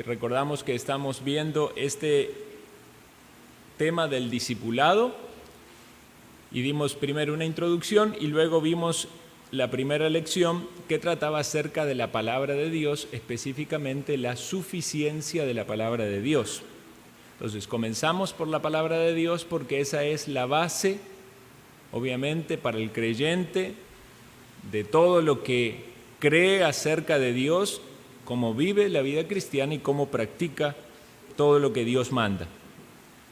Recordamos que estamos viendo este tema del discipulado y dimos primero una introducción y luego vimos la primera lección que trataba acerca de la palabra de Dios, específicamente la suficiencia de la palabra de Dios. Entonces comenzamos por la palabra de Dios porque esa es la base, obviamente, para el creyente de todo lo que cree acerca de Dios, cómo vive la vida cristiana y cómo practica todo lo que Dios manda.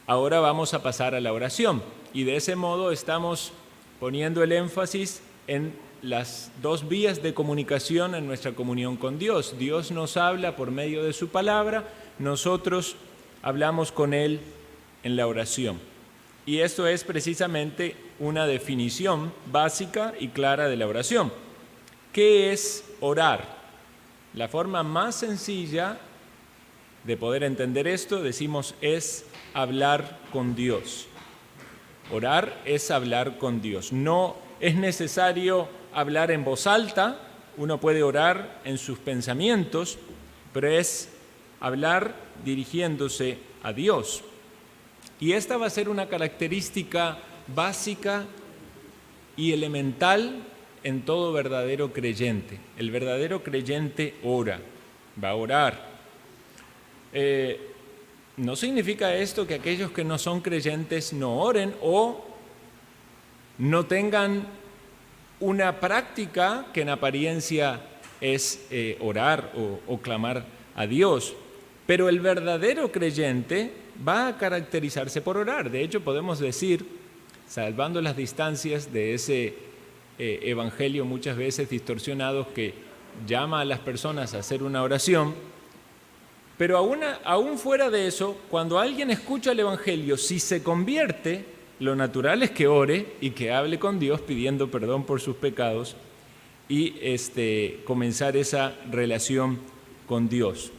Ahora vamos a pasar a la oración y de ese modo estamos poniendo el énfasis en las dos vías de comunicación en nuestra comunión con Dios. Dios nos habla por medio de su palabra, nosotros hablamos con Él en la oración. Y esto es precisamente una definición básica y clara de la oración. ¿Qué es orar? La forma más sencilla de poder entender esto, decimos, es hablar con Dios. Orar es hablar con Dios. No es necesario hablar en voz alta, uno puede orar en sus pensamientos, pero es hablar dirigiéndose a Dios. Y esta va a ser una característica básica y elemental en todo verdadero creyente. El verdadero creyente ora, va a orar. No significa esto que aquellos que no son creyentes no oren o no tengan una práctica que en apariencia es orar o clamar a Dios. Pero el verdadero creyente va a caracterizarse por orar. De hecho, podemos decir, salvando las distancias de ese evangelio muchas veces distorsionado que llama a las personas a hacer una oración, pero aún fuera de eso, cuando alguien escucha el evangelio, si se convierte, lo natural es que ore y que hable con Dios pidiendo perdón por sus pecados y comenzar esa relación con Dios.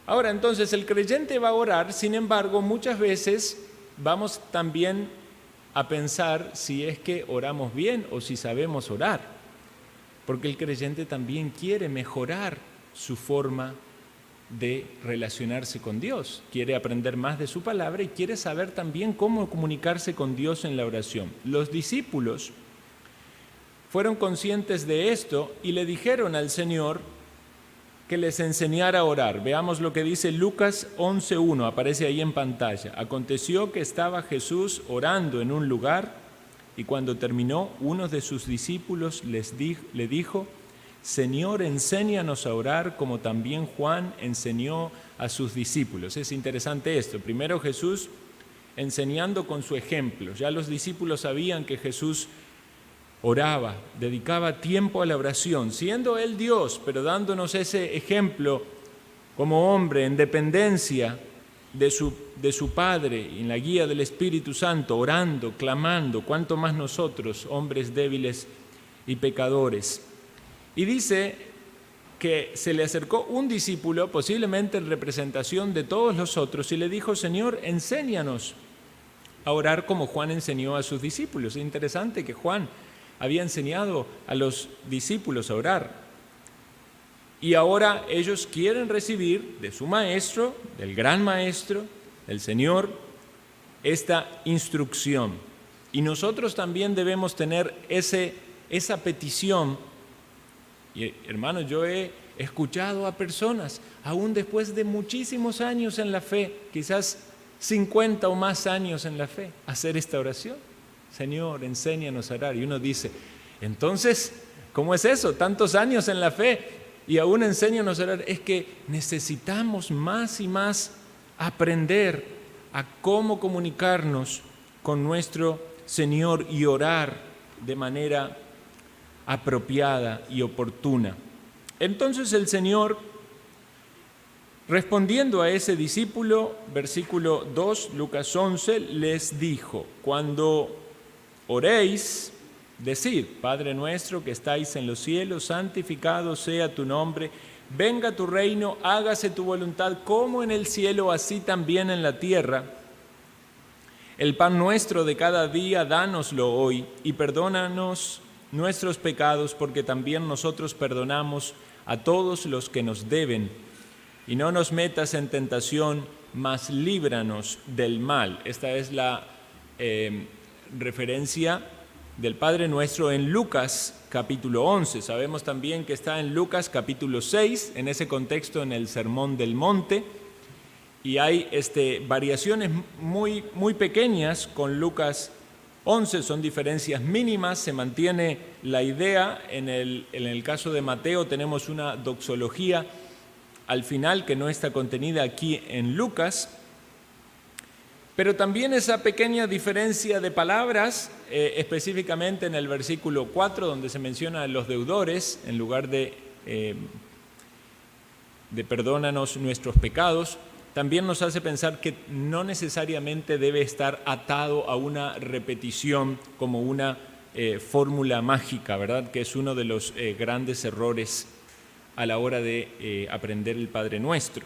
Ahora, entonces, el creyente va a orar, sin embargo, muchas veces vamos también a pensar si es que oramos bien o si sabemos orar, porque el creyente también quiere mejorar su forma de relacionarse con Dios, quiere aprender más de su palabra y quiere saber también cómo comunicarse con Dios en la oración. Los discípulos fueron conscientes de esto y le dijeron al Señor que les enseñara a orar. Veamos lo que dice Lucas 11:1, aparece ahí en pantalla. Aconteció que estaba Jesús orando en un lugar y cuando terminó, uno de sus discípulos le dijo: Señor, enséñanos a orar como también Juan enseñó a sus discípulos. Es interesante esto. Primero Jesús enseñando con su ejemplo. Ya los discípulos sabían que Jesús oraba, dedicaba tiempo a la oración, siendo Él Dios, pero dándonos ese ejemplo como hombre en dependencia de su Padre, en la guía del Espíritu Santo, orando, clamando, cuánto más nosotros, hombres débiles y pecadores. Y dice que se le acercó un discípulo, posiblemente en representación de todos los otros, y le dijo: Señor, enséñanos a orar como Juan enseñó a sus discípulos. Es interesante que Juan había enseñado a los discípulos a orar. Y ahora ellos quieren recibir de su maestro, del gran maestro, del Señor, esta instrucción. Y nosotros también debemos tener esa petición. Y hermanos, yo he escuchado a personas, aún después de muchísimos años en la fe, quizás 50 o más años en la fe, hacer esta oración. Señor, enséñanos a orar. Y uno dice, entonces, ¿cómo es eso? Tantos años en la fe y aún enséñanos a orar. Es que necesitamos más y más aprender a cómo comunicarnos con nuestro Señor y orar de manera apropiada y oportuna. Entonces el Señor, respondiendo a ese discípulo, versículo 2, Lucas 11, les dijo: cuando oréis, decid: Padre nuestro que estáis en los cielos, santificado sea tu nombre, venga tu reino, hágase tu voluntad como en el cielo, así también en la tierra. El pan nuestro de cada día, dánoslo hoy, y perdónanos nuestros pecados, porque también nosotros perdonamos a todos los que nos deben. y no nos metas en tentación, mas líbranos del mal. Esta es la referencia del Padre Nuestro en Lucas capítulo 11. Sabemos también que está en Lucas capítulo 6, en ese contexto, en el Sermón del Monte, y hay variaciones muy pequeñas con Lucas 11, son diferencias mínimas, se mantiene la idea. En el caso de Mateo tenemos una doxología al final que no está contenida aquí en Lucas, pero también esa pequeña diferencia de palabras, específicamente en el versículo 4, donde se menciona a los deudores, en lugar de perdónanos nuestros pecados, también nos hace pensar que no necesariamente debe estar atado a una repetición como una fórmula mágica, ¿verdad? Que es uno de los grandes errores a la hora de aprender el Padre Nuestro.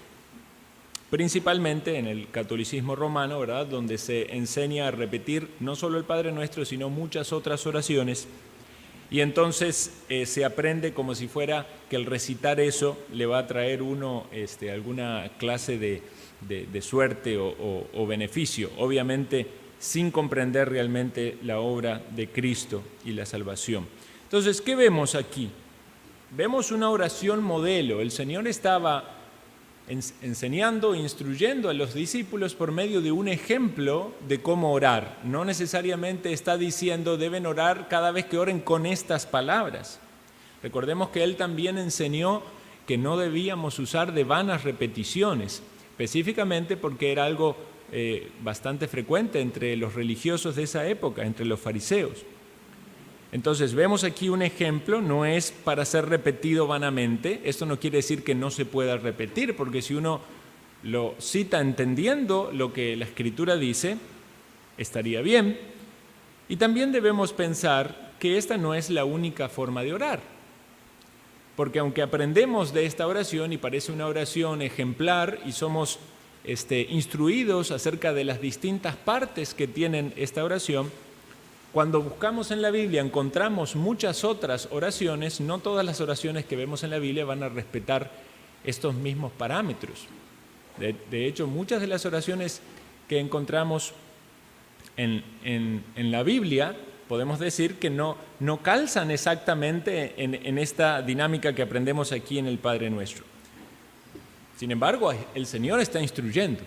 Principalmente en el catolicismo romano, ¿verdad?, donde se enseña a repetir no solo el Padre Nuestro, sino muchas otras oraciones, y entonces se aprende como si fuera que el recitar eso le va a traer uno alguna clase de suerte o beneficio, obviamente sin comprender realmente la obra de Cristo y la salvación. Entonces, ¿qué vemos aquí? Vemos una oración modelo. El Señor estaba enseñando, instruyendo a los discípulos por medio de un ejemplo de cómo orar. No necesariamente está diciendo deben orar cada vez que oren con estas palabras. Recordemos que Él también enseñó que no debíamos usar de vanas repeticiones, específicamente porque era algo bastante frecuente entre los religiosos de esa época, entre los fariseos. Entonces vemos aquí un ejemplo, no es para ser repetido vanamente. Esto no quiere decir que no se pueda repetir, porque si uno lo cita entendiendo lo que la Escritura dice, estaría bien. Y también debemos pensar que esta no es la única forma de orar, porque aunque aprendemos de esta oración y parece una oración ejemplar y somos instruidos acerca de las distintas partes que tienen esta oración, cuando buscamos en la Biblia encontramos muchas otras oraciones. No todas las oraciones que vemos en la Biblia van a respetar estos mismos parámetros. De hecho, muchas de las oraciones que encontramos en la Biblia, podemos decir que no calzan exactamente en esta dinámica que aprendemos aquí en el Padre Nuestro. Sin embargo, el Señor está instruyendo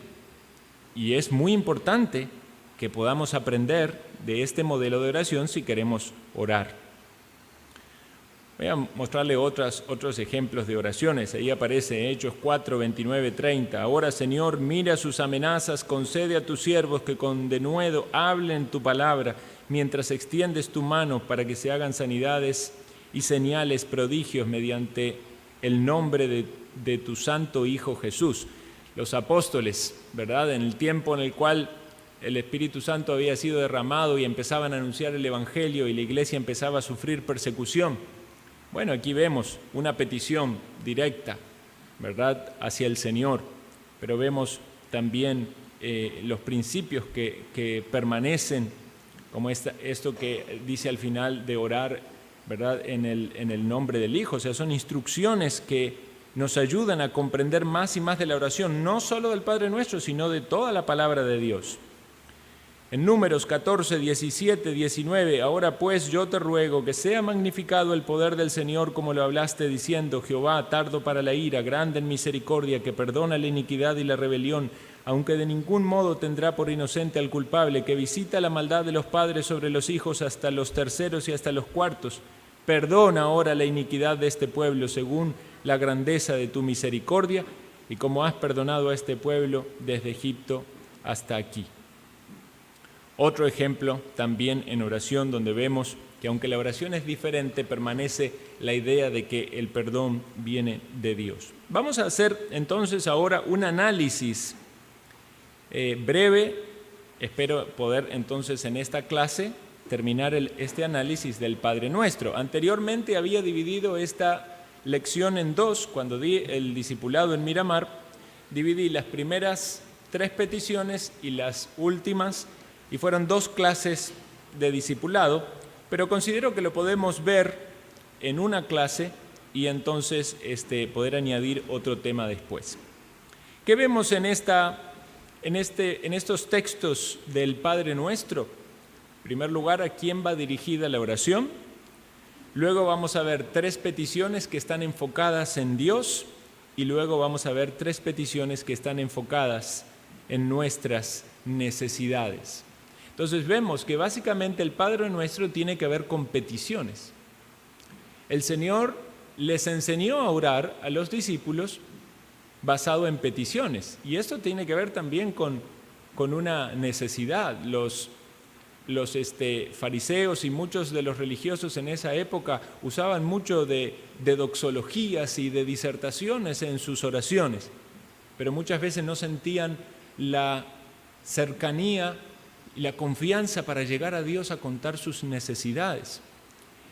y es muy importante que podamos aprender de este modelo de oración si queremos orar. Voy a mostrarle otros ejemplos de oraciones. Ahí aparece Hechos 4, 29, 30. Ahora, Señor, mira sus amenazas, concede a tus siervos que con denuedo hablen tu palabra, mientras extiendes tu mano para que se hagan sanidades y señales, prodigios, mediante el nombre de tu santo Hijo Jesús. Los apóstoles, ¿verdad?, en el tiempo en el cual el Espíritu Santo había sido derramado y empezaban a anunciar el Evangelio y la iglesia empezaba a sufrir persecución. Bueno, aquí vemos una petición directa, ¿verdad?, hacia el Señor, pero vemos también los principios que permanecen, como esto que dice al final de orar, ¿verdad?, en el nombre del Hijo. O sea, son instrucciones que nos ayudan a comprender más y más de la oración, no solo del Padre Nuestro, sino de toda la palabra de Dios. En Números 14, 17, 19, ahora pues yo te ruego que sea magnificado el poder del Señor como lo hablaste diciendo, Jehová, tardo para la ira, grande en misericordia, que perdona la iniquidad y la rebelión, aunque de ningún modo tendrá por inocente al culpable, que visita la maldad de los padres sobre los hijos hasta los terceros y hasta los cuartos. Perdona ahora la iniquidad de este pueblo según la grandeza de tu misericordia y como has perdonado a este pueblo desde Egipto hasta aquí. Otro ejemplo también en oración donde vemos que aunque la oración es diferente, permanece la idea de que el perdón viene de Dios. Vamos a hacer entonces ahora un análisis breve. Espero poder entonces en esta clase terminar este análisis del Padre Nuestro. Anteriormente había dividido esta lección en dos. Cuando di el discipulado en Miramar, dividí las primeras 3 peticiones y las últimas, y fueron 2 clases de discipulado, pero considero que lo podemos ver en una clase y entonces poder añadir otro tema después. ¿Qué vemos en estos textos del Padre Nuestro? En primer lugar, ¿a quién va dirigida la oración? Luego vamos a ver 3 peticiones que están enfocadas en Dios y luego vamos a ver 3 peticiones que están enfocadas en nuestras necesidades. Entonces vemos que básicamente el Padre Nuestro tiene que ver con peticiones. El Señor les enseñó a orar a los discípulos basado en peticiones. Y esto tiene que ver también con una necesidad. Los fariseos y muchos de los religiosos en esa época usaban mucho de doxologías y de disertaciones en sus oraciones, pero muchas veces no sentían la cercanía y la confianza para llegar a Dios a contar sus necesidades.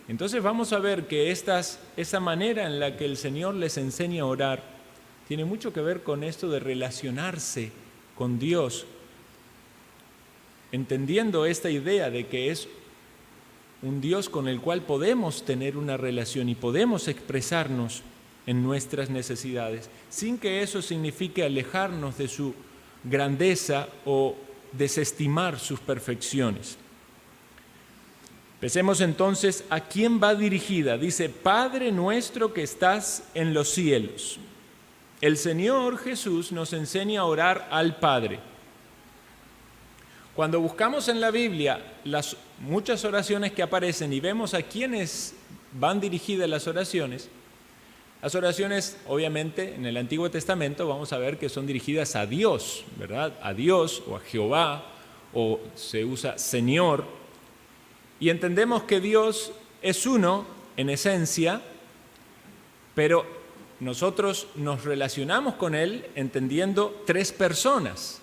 Entonces vamos a ver que esa manera en la que el Señor les enseña a orar tiene mucho que ver con esto de relacionarse con Dios, entendiendo esta idea de que es un Dios con el cual podemos tener una relación y podemos expresarnos en nuestras necesidades, sin que eso signifique alejarnos de su grandeza o desestimar sus perfecciones. Pensemos entonces a quién va dirigida. Dice, Padre nuestro que estás en los cielos. El Señor Jesús nos enseña a orar al Padre. Cuando buscamos en la Biblia las muchas oraciones que aparecen y vemos a quiénes van dirigidas las oraciones obviamente en el Antiguo Testamento vamos a ver que son dirigidas a Dios, ¿verdad? A Dios o a Jehová, o se usa Señor. Y entendemos que Dios es uno en esencia, pero nosotros nos relacionamos con Él entendiendo 3 personas.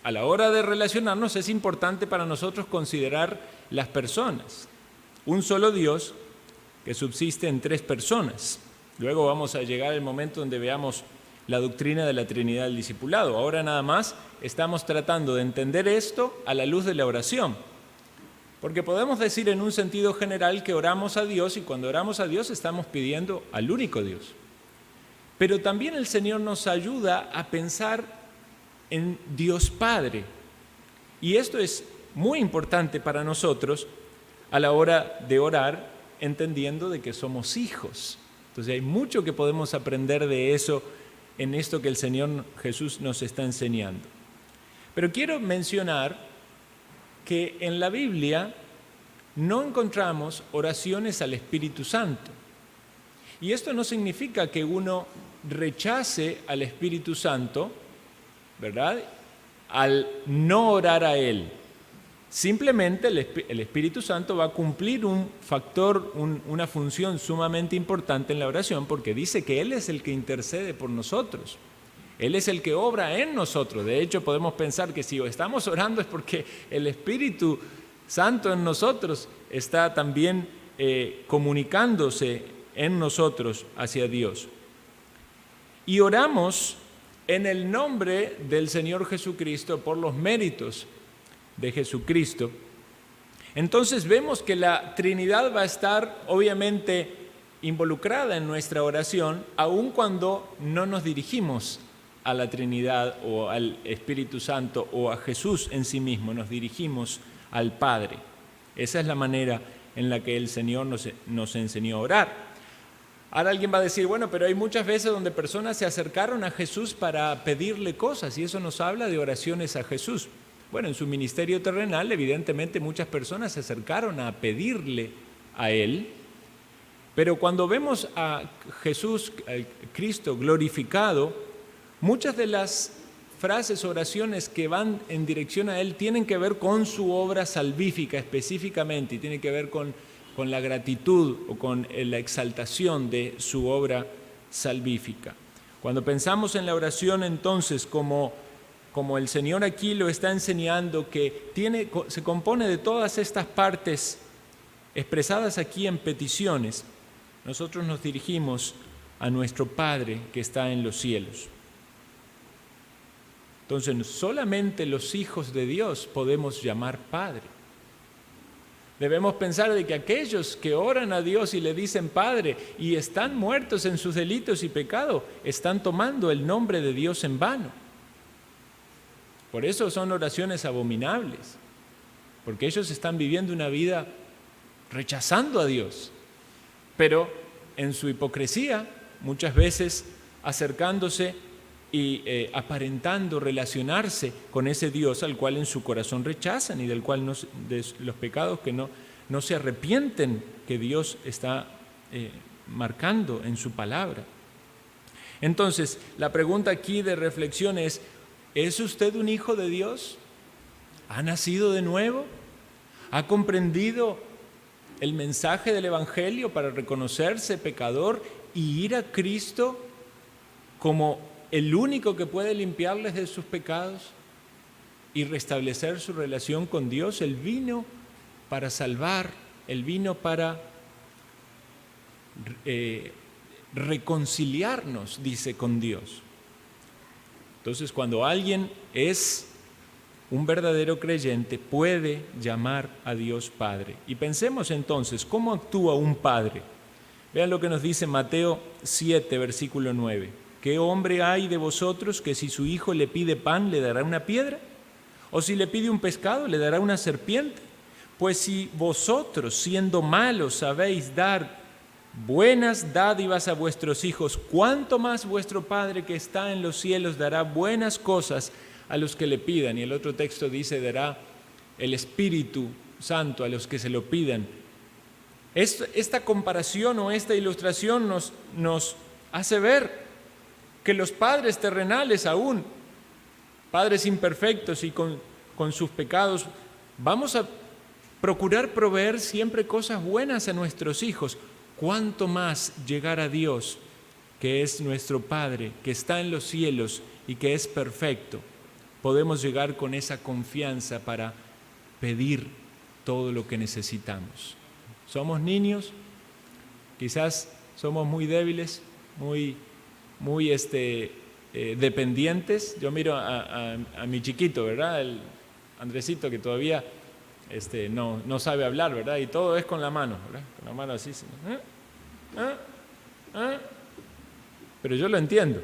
A la hora de relacionarnos es importante para nosotros considerar las personas. Un solo Dios que subsiste en 3 personas. Luego vamos a llegar al momento donde veamos la doctrina de la Trinidad del discipulado. Ahora nada más estamos tratando de entender esto a la luz de la oración. Porque podemos decir en un sentido general que oramos a Dios y cuando oramos a Dios estamos pidiendo al único Dios. Pero también el Señor nos ayuda a pensar en Dios Padre. Y esto es muy importante para nosotros a la hora de orar, entendiendo de que somos hijos. Entonces hay mucho que podemos aprender de eso en esto que el Señor Jesús nos está enseñando. Pero quiero mencionar que en la Biblia no encontramos oraciones al Espíritu Santo. Y esto no significa que uno rechace al Espíritu Santo, ¿verdad?, al no orar a Él. Simplemente el Espíritu Santo va a cumplir un factor, una función sumamente importante en la oración, porque dice que Él es el que intercede por nosotros. Él es el que obra en nosotros. De hecho, podemos pensar que si estamos orando es porque el Espíritu Santo en nosotros está también comunicándose en nosotros hacia Dios. Y oramos en el nombre del Señor Jesucristo por los méritos de Jesucristo. Entonces vemos que la Trinidad va a estar obviamente involucrada en nuestra oración, aun cuando no nos dirigimos a la Trinidad o al Espíritu Santo o a Jesús en sí mismo, nos dirigimos al Padre. Esa es la manera en la que el Señor nos enseñó a orar. Ahora alguien va a decir, bueno, pero hay muchas veces donde personas se acercaron a Jesús para pedirle cosas y eso nos habla de oraciones a Jesús. Bueno, en su ministerio terrenal, evidentemente muchas personas se acercaron a pedirle a Él, pero cuando vemos a Jesús, a Cristo glorificado, muchas de las frases, oraciones que van en dirección a Él tienen que ver con su obra salvífica específicamente y tienen que ver con la gratitud o con la exaltación de su obra salvífica. Cuando pensamos en la oración entonces como el Señor aquí lo está enseñando, que se compone de todas estas partes expresadas aquí en peticiones, nosotros nos dirigimos a nuestro Padre que está en los cielos. Entonces, solamente los hijos de Dios podemos llamar Padre. Debemos pensar de que aquellos que oran a Dios y le dicen Padre y están muertos en sus delitos y pecados, están tomando el nombre de Dios en vano. Por eso son oraciones abominables, porque ellos están viviendo una vida rechazando a Dios, pero en su hipocresía, muchas veces acercándose y aparentando relacionarse con ese Dios al cual en su corazón rechazan y del cual de los pecados que no se arrepienten, que Dios está marcando en su palabra. Entonces, la pregunta aquí de reflexión es usted un hijo de Dios? ¿Ha nacido de nuevo? ¿Ha comprendido el mensaje del Evangelio para reconocerse pecador y ir a Cristo como el único que puede limpiarles de sus pecados y restablecer su relación con Dios? Él vino para salvar, Él vino para reconciliarnos, dice, con Dios. Entonces, cuando alguien es un verdadero creyente, puede llamar a Dios Padre. Y pensemos entonces, ¿cómo actúa un padre? Vean lo que nos dice Mateo 7, versículo 9. ¿Qué hombre hay de vosotros que si su hijo le pide pan, le dará una piedra? ¿O si le pide un pescado, le dará una serpiente? Pues si vosotros, siendo malos, sabéis dar buenas dádivas a vuestros hijos, ¿cuánto más vuestro Padre que está en los cielos dará buenas cosas a los que le pidan? Y el otro texto dice, dará el Espíritu Santo a los que se lo pidan. Esta comparación o esta ilustración nos hace ver que los padres terrenales aún, padres imperfectos y con sus pecados, vamos a procurar proveer siempre cosas buenas a nuestros hijos. ¿Cuánto más llegar a Dios, que es nuestro Padre, que está en los cielos y que es perfecto? Podemos llegar con esa confianza para pedir todo lo que necesitamos. Somos niños, quizás somos muy débiles, muy dependientes. Yo miro a mi chiquito, ¿verdad? El Andresito, que todavía no sabe hablar, ¿verdad? Y todo es con la mano, ¿verdad? Con la mano así. Pero yo lo entiendo.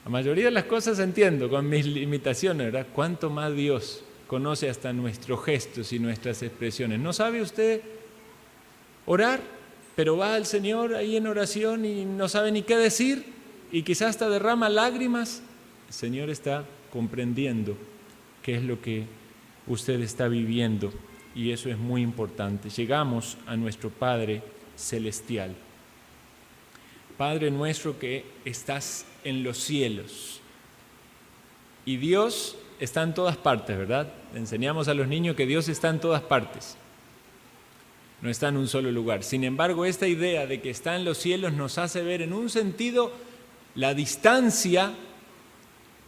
La mayoría de las cosas entiendo con mis limitaciones, ¿verdad? ¿Cuánto más Dios conoce hasta nuestros gestos y nuestras expresiones? ¿No sabe usted orar? Pero va al Señor ahí en oración y no sabe ni qué decir y quizás hasta derrama lágrimas. El Señor está comprendiendo qué es lo que usted está viviendo y eso es muy importante. Llegamos a nuestro Padre Celestial. Padre nuestro que estás en los cielos. Y Dios está en todas partes, ¿verdad? Enseñamos a los niños que Dios está en todas partes. No está en un solo lugar. Sin embargo, esta idea de que está en los cielos nos hace ver en un sentido la distancia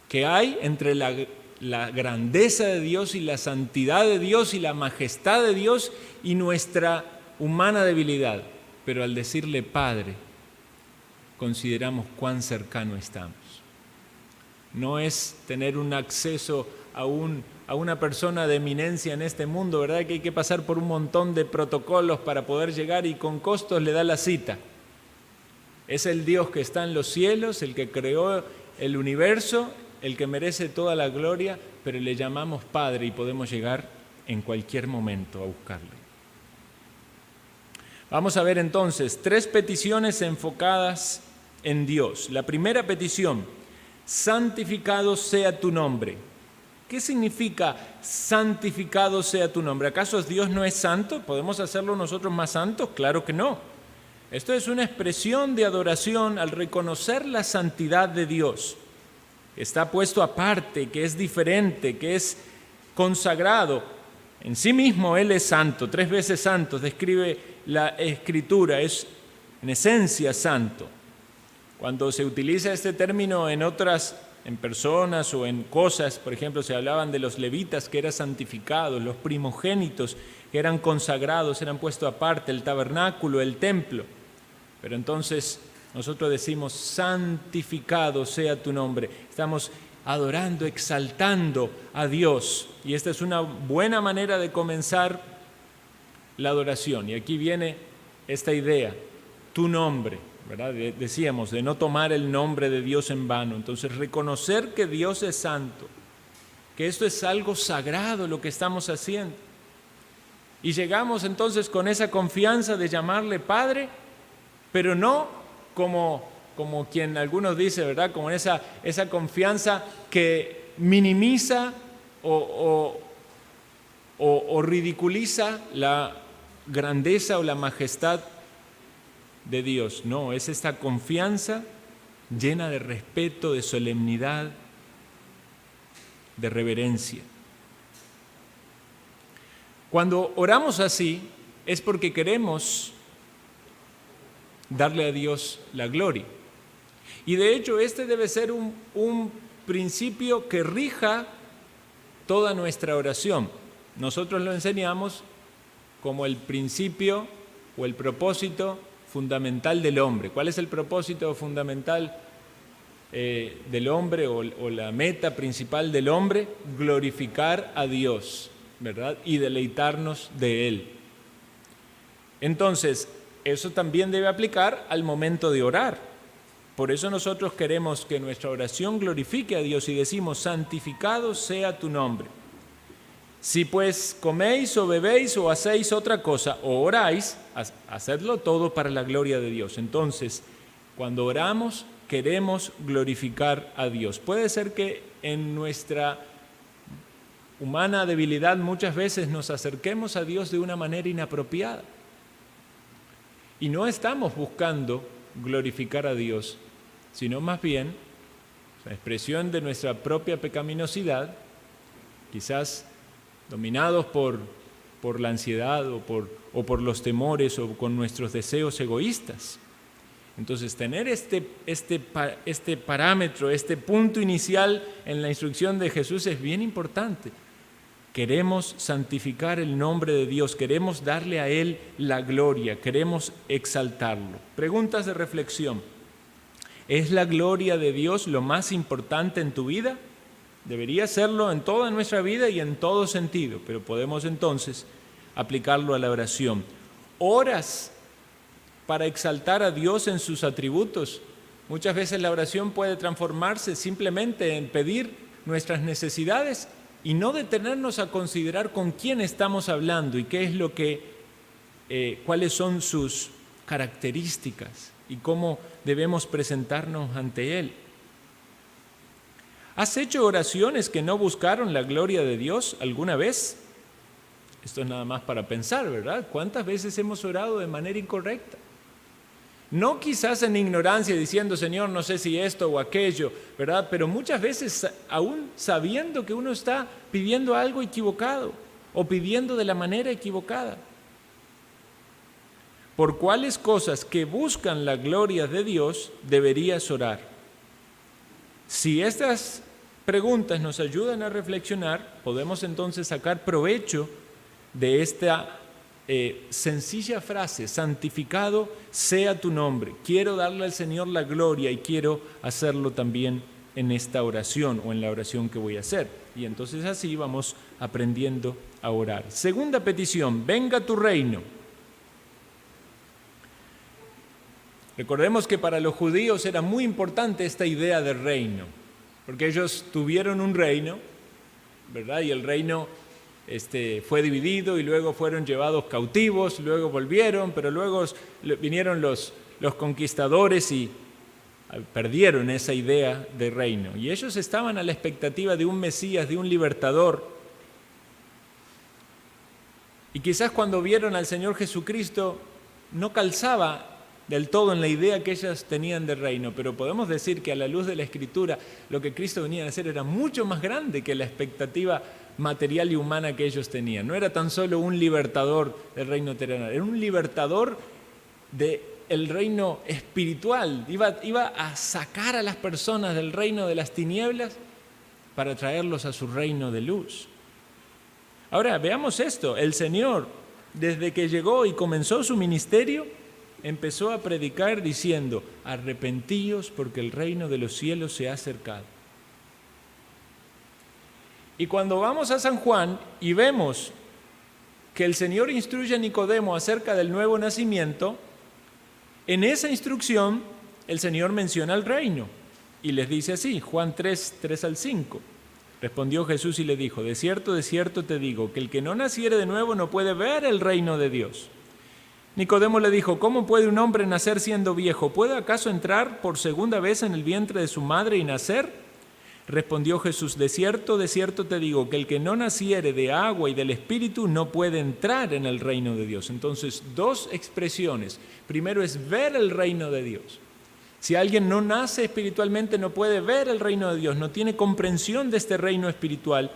que hay entre la grandeza de Dios y la santidad de Dios y la majestad de Dios y nuestra humana debilidad. Pero al decirle Padre, consideramos cuán cercano estamos. No es tener un acceso a una persona de eminencia en este mundo, ¿verdad? Que hay que pasar por un montón de protocolos para poder llegar y con costos le da la cita. Es el Dios que está en los cielos, el que creó el universo, el que merece toda la gloria, pero le llamamos Padre y podemos llegar en cualquier momento a buscarle. Vamos a ver entonces 3 peticiones enfocadas en Dios. La primera petición, santificado sea tu nombre. ¿Qué significa santificado sea tu nombre? ¿Acaso Dios no es santo? ¿Podemos hacerlo nosotros más santos? Claro que no. Esto es una expresión de adoración al reconocer la santidad de Dios. Está puesto aparte, que es diferente, que es consagrado. En sí mismo Él es santo, 3 veces santo, describe la Escritura, es en esencia santo. Cuando se utiliza este término en personas o en cosas, por ejemplo, se hablaban de los levitas que eran santificados, los primogénitos que eran consagrados, eran puestos aparte, el tabernáculo, el templo. Pero entonces nosotros decimos, santificado sea tu nombre. Estamos adorando, exaltando a Dios. Y esta es una buena manera de comenzar la adoración. Y aquí viene esta idea, tu nombre, ¿verdad? Decíamos, de no tomar el nombre de Dios en vano. Entonces, reconocer que Dios es santo que esto es algo sagrado lo que estamos haciendo. Y llegamos entonces con esa confianza de llamarle Padre, pero no como quien algunos dicen, ¿verdad? Como esa confianza que minimiza o ridiculiza la grandeza o la majestad de Dios. No, es esta confianza llena de respeto, de solemnidad, de reverencia. Cuando oramos así es porque queremos darle a Dios la gloria. Y de hecho este debe ser un principio que rija toda nuestra oración. Nosotros lo enseñamos como el principio o el propósito fundamental del hombre. ¿Cuál es el propósito fundamental del hombre o la meta principal del hombre? Glorificar a Dios, ¿verdad? Y deleitarnos de Él. Entonces, eso también debe aplicar al momento de orar. Por eso nosotros queremos que nuestra oración glorifique a Dios y decimos: santificado sea tu nombre. Si pues coméis o bebéis o hacéis otra cosa o oráis, hacedlo todo para la gloria de Dios. Entonces, cuando oramos, queremos glorificar a Dios. Puede ser que en nuestra humana debilidad muchas veces nos acerquemos a Dios de una manera inapropiada. Y no estamos buscando glorificar a Dios, sino más bien la expresión de nuestra propia pecaminosidad, quizás dominados por la ansiedad o por los temores o con nuestros deseos egoístas. Entonces, tener este parámetro, este punto inicial en la instrucción de Jesús es bien importante. Queremos santificar el nombre de Dios, queremos darle a Él la gloria, queremos exaltarlo. Preguntas de reflexión. ¿Es la gloria de Dios lo más importante en tu vida? Debería serlo en toda nuestra vida y en todo sentido, pero podemos entonces aplicarlo a la oración. ¿Oras para exaltar a Dios en sus atributos? Muchas veces la oración puede transformarse simplemente en pedir nuestras necesidades y no detenernos a considerar con quién estamos hablando y qué es cuáles son sus características y cómo debemos presentarnos ante Él. ¿Has hecho oraciones que no buscaron la gloria de Dios alguna vez? Esto es nada más para pensar, ¿verdad? ¿Cuántas veces hemos orado de manera incorrecta? No quizás en ignorancia diciendo: Señor, no sé si esto o aquello, ¿verdad? Pero muchas veces aún sabiendo que uno está pidiendo algo equivocado o pidiendo de la manera equivocada. ¿Por cuáles cosas que buscan la gloria de Dios deberías orar? Si estas preguntas nos ayudan a reflexionar, podemos entonces sacar provecho de esta sencilla frase: santificado sea tu nombre. Quiero darle al Señor la gloria y quiero hacerlo también en esta oración o en la oración que voy a hacer. Y entonces así vamos aprendiendo a orar. Segunda petición: venga tu reino. Recordemos que para los judíos era muy importante esta idea de reino, porque ellos tuvieron un reino, ¿verdad? Y el reino fue dividido y luego fueron llevados cautivos, luego volvieron, pero luego vinieron los conquistadores y perdieron esa idea de reino. Y ellos estaban a la expectativa de un Mesías, de un libertador. Y quizás cuando vieron al Señor Jesucristo no calzaba del todo en la idea que ellas tenían de reino, pero podemos decir que a la luz de la Escritura lo que Cristo venía a hacer era mucho más grande que la expectativa material y humana que ellos tenían. No era tan solo un libertador del reino terrenal, era un libertador del reino espiritual. Iba a sacar a las personas del reino de las tinieblas para traerlos a su reino de luz. Ahora, veamos esto. El Señor, desde que llegó y comenzó su ministerio, empezó a predicar diciendo: arrepentíos porque el reino de los cielos se ha acercado. Y cuando vamos a San Juan y vemos que el Señor instruye a Nicodemo acerca del nuevo nacimiento, en esa instrucción el Señor menciona el reino y les dice así, Juan 3, 3 al 5. Respondió Jesús y le dijo: de cierto te digo, que el que no naciere de nuevo no puede ver el reino de Dios. Nicodemo le dijo: ¿cómo puede un hombre nacer siendo viejo? ¿Puede acaso entrar por segunda vez en el vientre de su madre y nacer? Respondió Jesús: de cierto te digo, que el que no naciere de agua y del Espíritu no puede entrar en el reino de Dios. Entonces, dos expresiones. Primero es ver el reino de Dios. Si alguien no nace espiritualmente, no puede ver el reino de Dios, no tiene comprensión de este reino espiritual.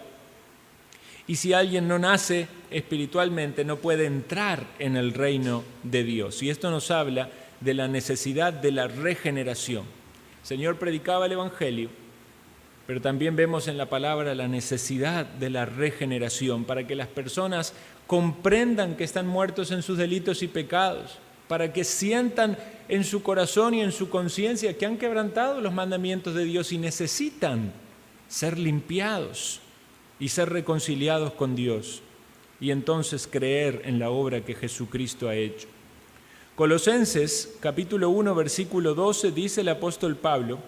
Y si alguien no nace espiritualmente, no puede entrar en el reino de Dios. Y esto nos habla de la necesidad de la regeneración. El Señor predicaba el Evangelio, pero también vemos en la palabra la necesidad de la regeneración para que las personas comprendan que están muertos en sus delitos y pecados, para que sientan en su corazón y en su conciencia que han quebrantado los mandamientos de Dios y necesitan ser limpiados y ser reconciliados con Dios, y entonces creer en la obra que Jesucristo ha hecho. Colosenses capítulo 1 versículo 12 dice el apóstol Pablo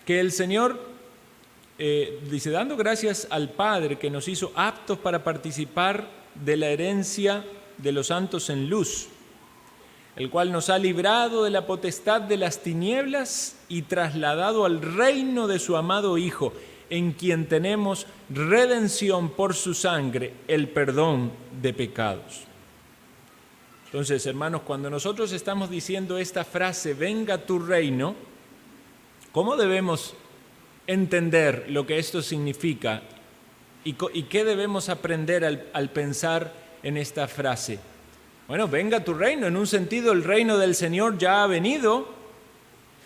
que el Señor dice: dando gracias al Padre que nos hizo aptos para participar de la herencia de los santos en luz, el cual nos ha librado de la potestad de las tinieblas y trasladado al reino de su amado Hijo, en quien tenemos redención por su sangre, el perdón de pecados. Entonces, hermanos, cuando nosotros estamos diciendo esta frase, venga tu reino, ¿cómo debemos entender lo que esto significa y qué debemos aprender al pensar en esta frase? Bueno, venga tu reino, en un sentido el reino del Señor ya ha venido.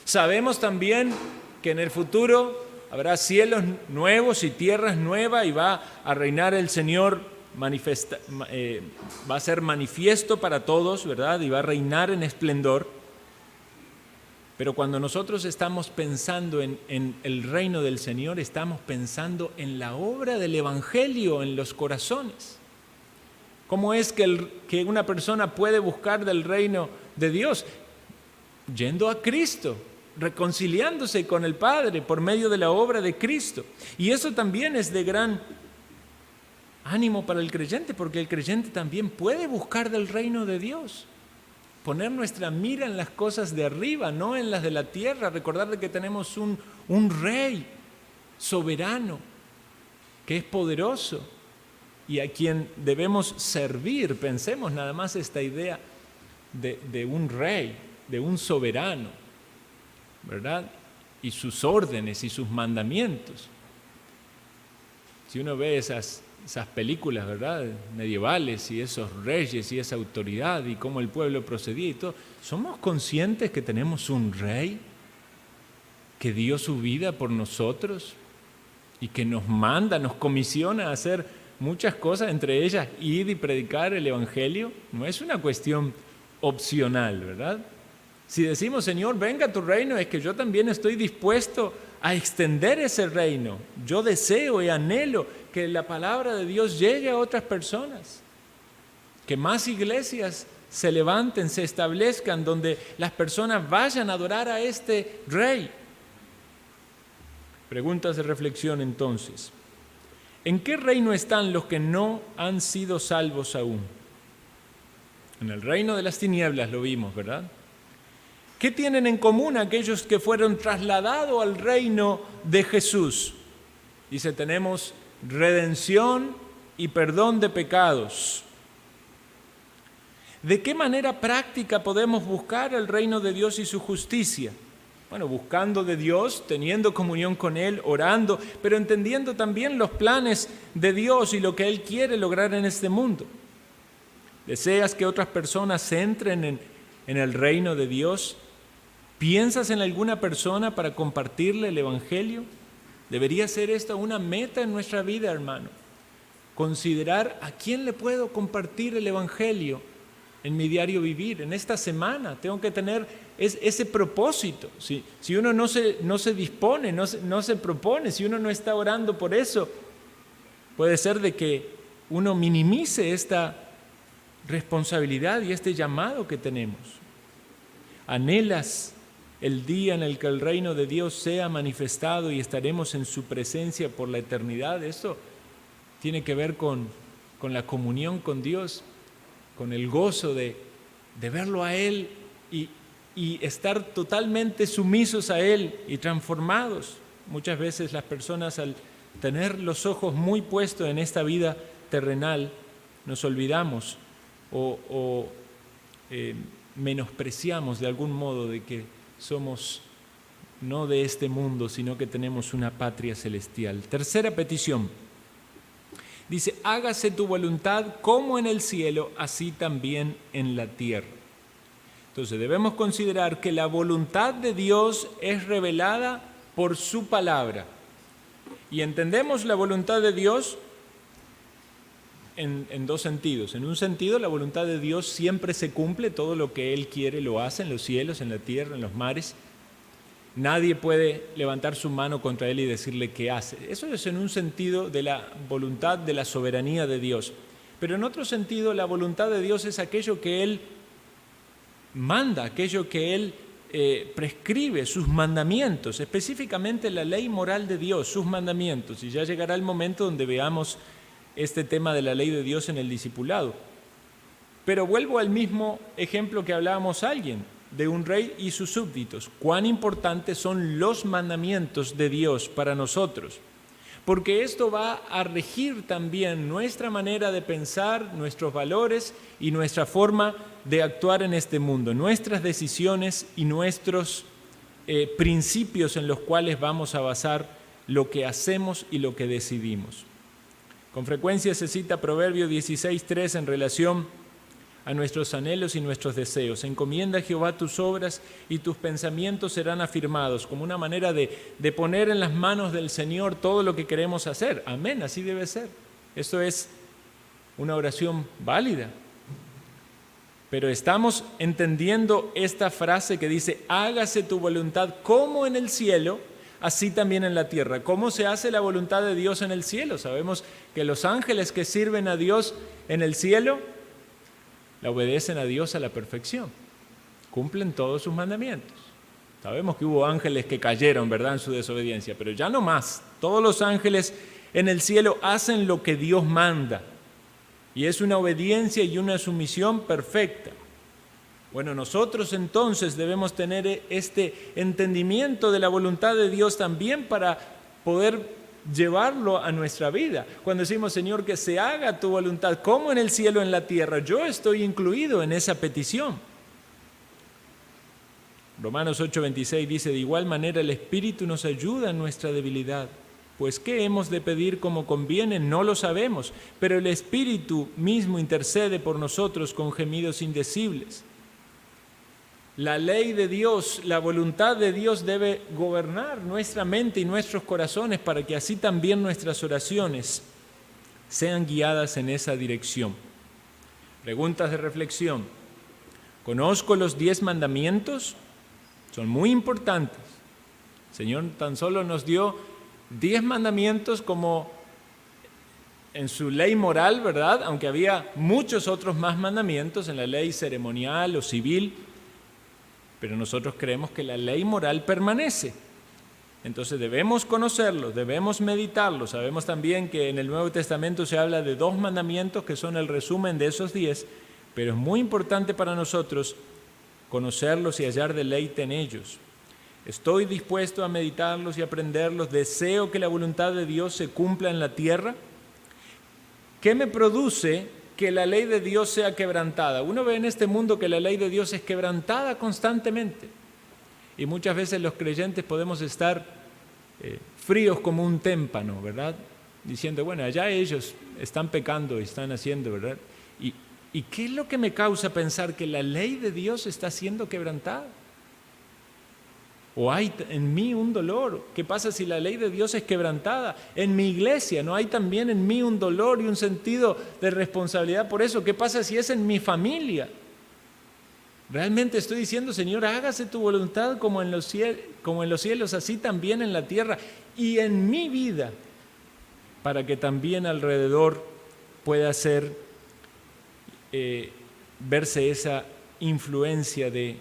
Sabemos también que en el futuro habrá cielos nuevos y tierras nuevas y va a reinar el Señor, va a ser manifiesto para todos, ¿verdad? Y va a reinar en esplendor. Pero cuando nosotros estamos pensando en el reino del Señor, estamos pensando en la obra del Evangelio en los corazones. ¿Cómo es que una persona puede buscar del reino de Dios? Yendo a Cristo, reconciliándose con el Padre por medio de la obra de Cristo. Y eso también es de gran ánimo para el creyente, porque el creyente también puede buscar del reino de Dios. Poner nuestra mira en las cosas de arriba, no en las de la tierra. Recordar que tenemos un rey soberano que es poderoso y a quien debemos servir. Pensemos nada más esta idea de un rey, de un soberano, ¿verdad? Y sus órdenes y sus mandamientos. Si uno ve esas películas, ¿verdad?, medievales, y esos reyes y esa autoridad y cómo el pueblo procedía y todo, ¿somos conscientes que tenemos un rey que dio su vida por nosotros y que nos manda, nos comisiona a hacer muchas cosas, entre ellas ir y predicar el Evangelio? No es una cuestión opcional, ¿verdad? Si decimos: Señor, venga tu reino, es que yo también estoy dispuesto a extender ese reino. Yo deseo y anhelo que la palabra de Dios llegue a otras personas, que más iglesias se levanten, se establezcan, donde las personas vayan a adorar a este rey. Preguntas de reflexión entonces. ¿En qué reino están los que no han sido salvos aún? En el reino de las tinieblas lo vimos, ¿verdad? ¿Qué tienen en común aquellos que fueron trasladados al reino de Jesús? Dice: tenemos redención y perdón de pecados. ¿De qué manera práctica podemos buscar el reino de Dios y su justicia? Bueno, buscando de Dios, teniendo comunión con Él, orando, pero entendiendo también los planes de Dios y lo que Él quiere lograr en este mundo. ¿Deseas que otras personas entren en el reino de Dios? ¿Piensas en alguna persona para compartirle el Evangelio? Debería ser esta una meta en nuestra vida, hermano. Considerar a quién le puedo compartir el Evangelio en mi diario vivir. En esta semana tengo que tener ese propósito. Si uno no se dispone, no se propone, si uno no está orando por eso, puede ser de que uno minimice esta responsabilidad y este llamado que tenemos. ¿Anhelas el día en el que el reino de Dios sea manifestado y estaremos en su presencia por la eternidad. Esto tiene que ver con la comunión con Dios, con el gozo de verlo a Él y estar totalmente sumisos a Él y transformados. Muchas veces las personas, al tener los ojos muy puestos en esta vida terrenal, nos olvidamos o menospreciamos de algún modo de que somos no de este mundo, sino que tenemos una patria celestial. Tercera petición. Dice, hágase tu voluntad como en el cielo, así también en la tierra. Entonces debemos considerar que la voluntad de Dios es revelada por su palabra. Y entendemos la voluntad de Dios en dos sentidos. En un sentido, la voluntad de Dios siempre se cumple, todo lo que Él quiere lo hace en los cielos, en la tierra, en los mares. Nadie puede levantar su mano contra Él y decirle qué hace. Eso es en un sentido de la voluntad, de la soberanía de Dios. Pero en otro sentido, la voluntad de Dios es aquello que Él manda, aquello que Él prescribe, sus mandamientos, específicamente la ley moral de Dios, sus mandamientos. Y ya llegará el momento donde veamos este tema de la ley de Dios en el discipulado. Pero vuelvo al mismo ejemplo que hablábamos alguien, de un rey y sus súbditos. Cuán importantes son los mandamientos de Dios para nosotros, porque esto va a regir también nuestra manera de pensar, nuestros valores y nuestra forma de actuar en este mundo, nuestras decisiones y nuestros principios en los cuales vamos a basar lo que hacemos y lo que decidimos. Con frecuencia se cita Proverbio 16:3 en relación a nuestros anhelos y nuestros deseos. Encomienda a Jehová tus obras y tus pensamientos serán afirmados, como una manera de poner en las manos del Señor todo lo que queremos hacer. Amén, así debe ser. Esto es una oración válida. Pero estamos entendiendo esta frase que dice, hágase tu voluntad como en el cielo, así también en la tierra. ¿Cómo se hace la voluntad de Dios en el cielo? Sabemos que los ángeles que sirven a Dios en el cielo la obedecen a Dios a la perfección, cumplen todos sus mandamientos. Sabemos que hubo ángeles que cayeron, ¿verdad?, en su desobediencia, pero ya no más. Todos los ángeles en el cielo hacen lo que Dios manda y es una obediencia y una sumisión perfecta. Bueno, nosotros entonces debemos tener este entendimiento de la voluntad de Dios también para poder llevarlo a nuestra vida. Cuando decimos, Señor, que se haga tu voluntad como en el cielo, en la tierra, yo estoy incluido en esa petición. Romanos 8:26 dice, de igual manera el Espíritu nos ayuda en nuestra debilidad, pues ¿qué hemos de pedir como conviene? No lo sabemos, pero el Espíritu mismo intercede por nosotros con gemidos indecibles. La ley de Dios, la voluntad de Dios debe gobernar nuestra mente y nuestros corazones para que así también nuestras oraciones sean guiadas en esa dirección. Preguntas de reflexión. ¿Conozco los 10 mandamientos? Son muy importantes. El Señor tan solo nos dio 10 mandamientos como en su ley moral, ¿verdad? Aunque había muchos otros más mandamientos en la ley ceremonial o civil, pero nosotros creemos que la ley moral permanece. Entonces debemos conocerlos, debemos meditarlos. Sabemos también que en el Nuevo Testamento se habla de 2 mandamientos que son el resumen de esos 10, pero es muy importante para nosotros conocerlos y hallar deleite en ellos. Estoy dispuesto a meditarlos y aprenderlos. Deseo que la voluntad de Dios se cumpla en la tierra. ¿Qué me produce que la ley de Dios sea quebrantada? Uno ve en este mundo que la ley de Dios es quebrantada constantemente. Y muchas veces los creyentes podemos estar fríos como un témpano, ¿verdad? Diciendo, bueno, allá ellos están pecando y están haciendo, ¿verdad? ¿Y qué es lo que me causa pensar que la ley de Dios está siendo quebrantada? ¿O hay en mí un dolor? ¿Qué pasa si la ley de Dios es quebrantada? En mi iglesia, ¿no hay también en mí un dolor y un sentido de responsabilidad por eso? ¿Qué pasa si es en mi familia? Realmente estoy diciendo, Señor, hágase tu voluntad como en los cielos, así también en la tierra y en mi vida, para que también alrededor pueda verse esa influencia de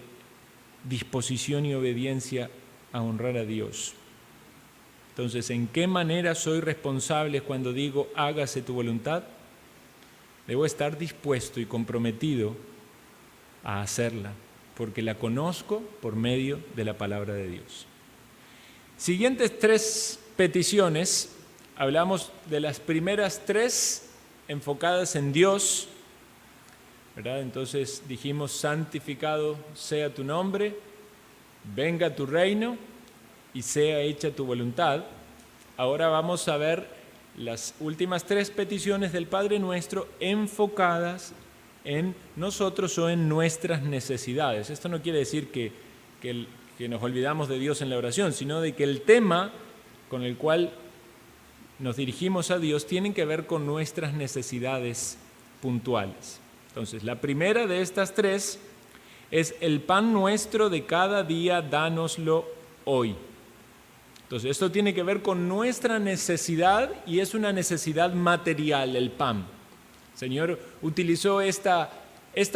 disposición y obediencia a honrar a Dios. Entonces, ¿en qué manera soy responsable cuando digo hágase tu voluntad? Debo estar dispuesto y comprometido a hacerla, porque la conozco por medio de la palabra de Dios. Siguientes 3 peticiones, hablamos de las primeras 3 enfocadas en Dios, ¿verdad? Entonces dijimos, santificado sea tu nombre, venga tu reino y sea hecha tu voluntad. Ahora vamos a ver las últimas 3 peticiones del Padre Nuestro enfocadas en nosotros o en nuestras necesidades. Esto no quiere decir que nos olvidamos de Dios en la oración, sino de que el tema con el cual nos dirigimos a Dios tiene que ver con nuestras necesidades puntuales. Entonces, la primera de estas 3 es el pan nuestro de cada día, dánoslo hoy. Entonces, esto tiene que ver con nuestra necesidad y es una necesidad material, el pan. El Señor utilizó esta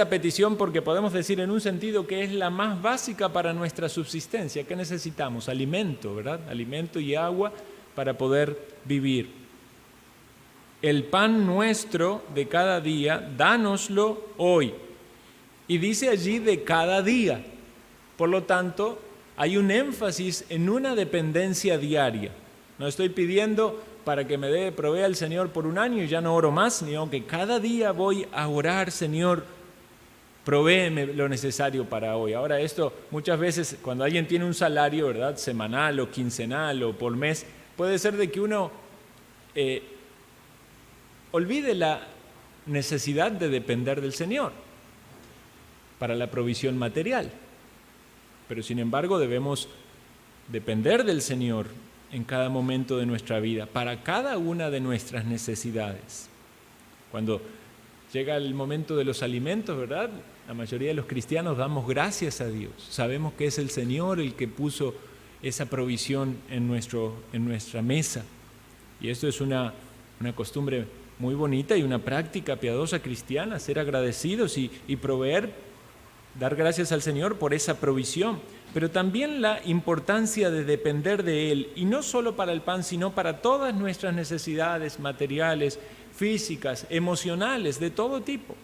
petición porque podemos decir en un sentido que es la más básica para nuestra subsistencia. ¿Qué necesitamos? Alimento, ¿verdad? Alimento y agua para poder vivir. El pan nuestro de cada día, dánoslo hoy. Y dice allí de cada día. Por lo tanto, hay un énfasis en una dependencia diaria. No estoy pidiendo para que me provea el Señor por un año y ya no oro más, sino que cada día voy a orar, Señor, provéeme lo necesario para hoy. Ahora esto, muchas veces cuando alguien tiene un salario, ¿verdad?, semanal o quincenal o por mes, puede ser de que uno olvide la necesidad de depender del Señor para la provisión material. Pero sin embargo debemos depender del Señor en cada momento de nuestra vida, para cada una de nuestras necesidades. Cuando llega el momento de los alimentos, ¿verdad?, la mayoría de los cristianos damos gracias a Dios. Sabemos que es el Señor el que puso esa provisión en nuestra mesa. Y esto es una costumbre muy bonita y una práctica piadosa cristiana, ser agradecidos y proveer, dar gracias al Señor por esa provisión, pero también la importancia de depender de Él, y no solo para el pan, sino para todas nuestras necesidades materiales, físicas, emocionales, de todo tipo.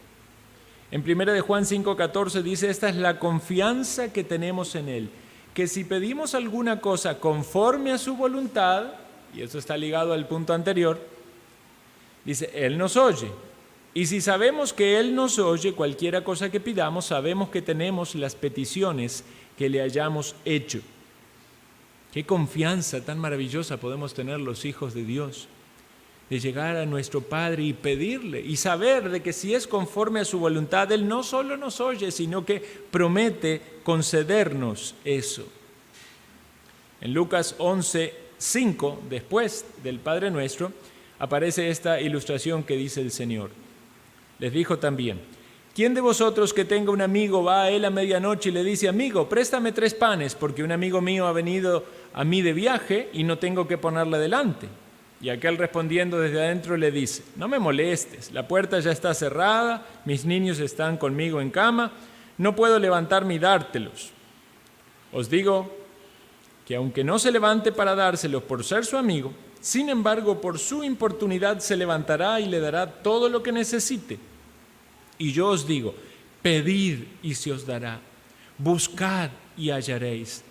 En 1 de Juan 5:14 dice, esta es la confianza que tenemos en Él, que si pedimos alguna cosa conforme a su voluntad, y eso está ligado al punto anterior, dice, Él nos oye. Y si sabemos que Él nos oye, cualquiera cosa que pidamos, sabemos que tenemos las peticiones que le hayamos hecho. Qué confianza tan maravillosa podemos tener los hijos de Dios, de llegar a nuestro Padre y pedirle, y saber de que si es conforme a su voluntad, Él no solo nos oye, sino que promete concedernos eso. En Lucas 11:5, después del Padre Nuestro, aparece esta ilustración que dice el Señor. Les dijo también, ¿quién de vosotros que tenga un amigo va a él a medianoche y le dice, amigo, préstame 3 panes, porque un amigo mío ha venido a mí de viaje y no tengo que ponerle delante? Y aquel respondiendo desde adentro le dice, no me molestes, la puerta ya está cerrada, mis niños están conmigo en cama, no puedo levantarme y dártelos. Os digo que aunque no se levante para dárselos por ser su amigo, sin embargo, por su importunidad se levantará y le dará todo lo que necesite. Y yo os digo, pedid y se os dará, buscad y hallaréis,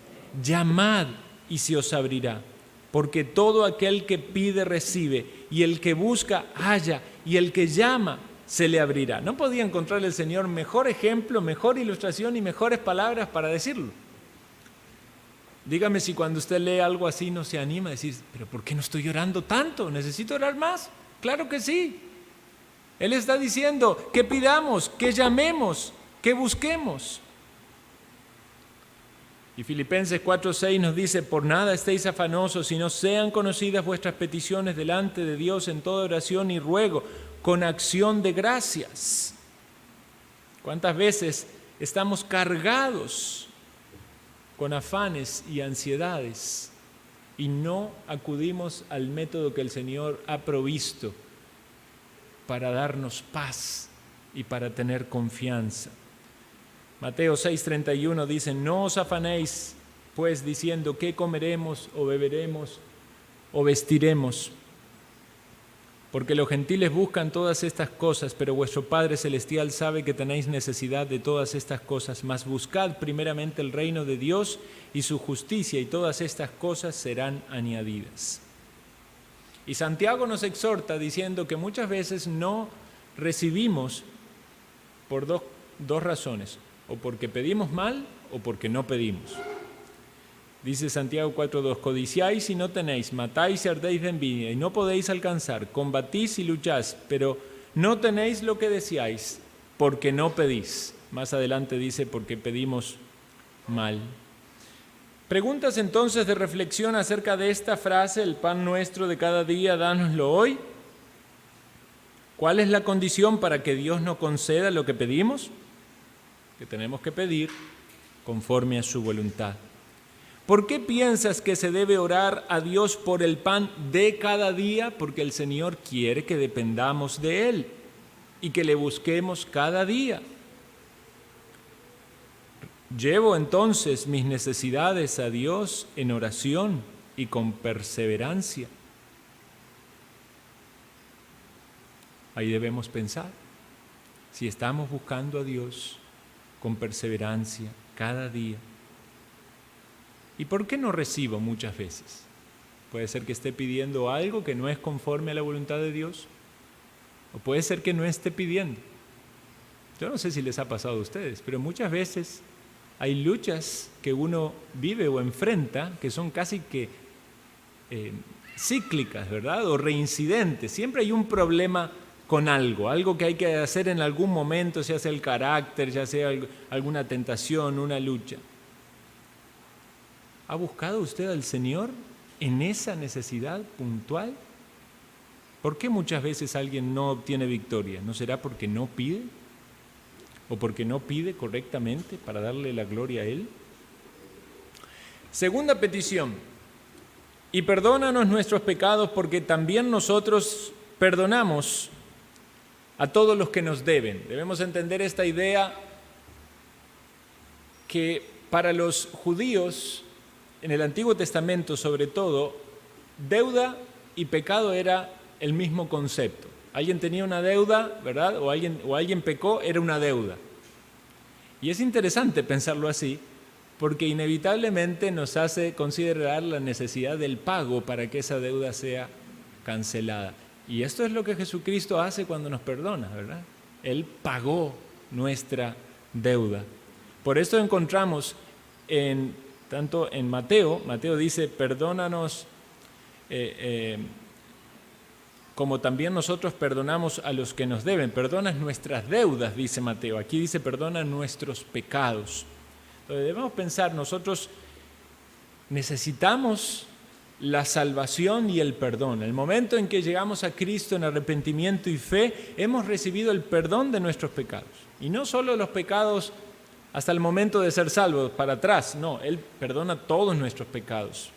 llamad y se os abrirá, porque todo aquel que pide recibe, y el que busca halla, y el que llama se le abrirá. No podía encontrar el Señor mejor ejemplo, mejor ilustración y mejores palabras para decirlo. Dígame si cuando usted lee algo así no se anima a decir, pero ¿por qué no estoy orando tanto? ¿Necesito orar más? Claro que sí. Él está diciendo que pidamos, que llamemos, que busquemos. Y Filipenses 4:6 nos dice, por nada estéis afanosos, sino sean conocidas vuestras peticiones delante de Dios en toda oración y ruego, con acción de gracias. ¿Cuántas veces estamos cargados con afanes y ansiedades y no acudimos al método que el Señor ha provisto para darnos paz y para tener confianza? Mateo 6:31 dice: no os afanéis pues diciendo qué comeremos o beberemos o vestiremos, porque los gentiles buscan todas estas cosas, pero vuestro Padre Celestial sabe que tenéis necesidad de todas estas cosas. Mas buscad primeramente el reino de Dios y su justicia, y todas estas cosas serán añadidas. Y Santiago nos exhorta diciendo que muchas veces no recibimos por dos razones: o porque pedimos mal o porque no pedimos. Dice Santiago 4:2: codiciáis y no tenéis, matáis y ardéis de envidia y no podéis alcanzar, combatís y lucháis, pero no tenéis lo que deseáis, porque no pedís. Más adelante dice: porque pedimos mal. Preguntas entonces de reflexión acerca de esta frase: el pan nuestro de cada día, dánoslo hoy. ¿Cuál es la condición para que Dios nos conceda lo que pedimos? Que tenemos que pedir conforme a su voluntad. ¿Por qué piensas que se debe orar a Dios por el pan de cada día? Porque el Señor quiere que dependamos de Él y que le busquemos cada día. Llevo entonces mis necesidades a Dios en oración y con perseverancia. Ahí debemos pensar si estamos buscando a Dios con perseverancia cada día. ¿Y por qué no recibo muchas veces? Puede ser que esté pidiendo algo que no es conforme a la voluntad de Dios, o puede ser que no esté pidiendo. Yo no sé si les ha pasado a ustedes, pero muchas veces hay luchas que uno vive o enfrenta que son casi que cíclicas, ¿verdad? O reincidentes. Siempre hay un problema con algo que hay que hacer en algún momento, ya sea el carácter, ya sea alguna tentación, una lucha. ¿Ha buscado usted al Señor en esa necesidad puntual? ¿Por qué muchas veces alguien no obtiene victoria? ¿No será porque no pide? ¿O porque no pide correctamente para darle la gloria a Él? Segunda petición: y perdónanos nuestros pecados, porque también nosotros perdonamos a todos los que nos deben. Debemos entender esta idea que para los judíos, en el Antiguo Testamento sobre todo, deuda y pecado era el mismo concepto. Alguien tenía una deuda, ¿verdad? O alguien pecó, era una deuda. Y es interesante pensarlo así, porque inevitablemente nos hace considerar la necesidad del pago para que esa deuda sea cancelada. Y esto es lo que Jesucristo hace cuando nos perdona, ¿verdad? Él pagó nuestra deuda. Por esto encontramos tanto en Mateo dice: perdónanos como también nosotros perdonamos a los que nos deben. Perdona nuestras deudas, dice Mateo. Aquí dice: perdona nuestros pecados. Entonces debemos pensar, nosotros necesitamos la salvación y el perdón. El momento en que llegamos a Cristo en arrepentimiento y fe, hemos recibido el perdón de nuestros pecados. Y no solo los pecados hasta el momento de ser salvos, para atrás, no, Él perdona todos nuestros pecados,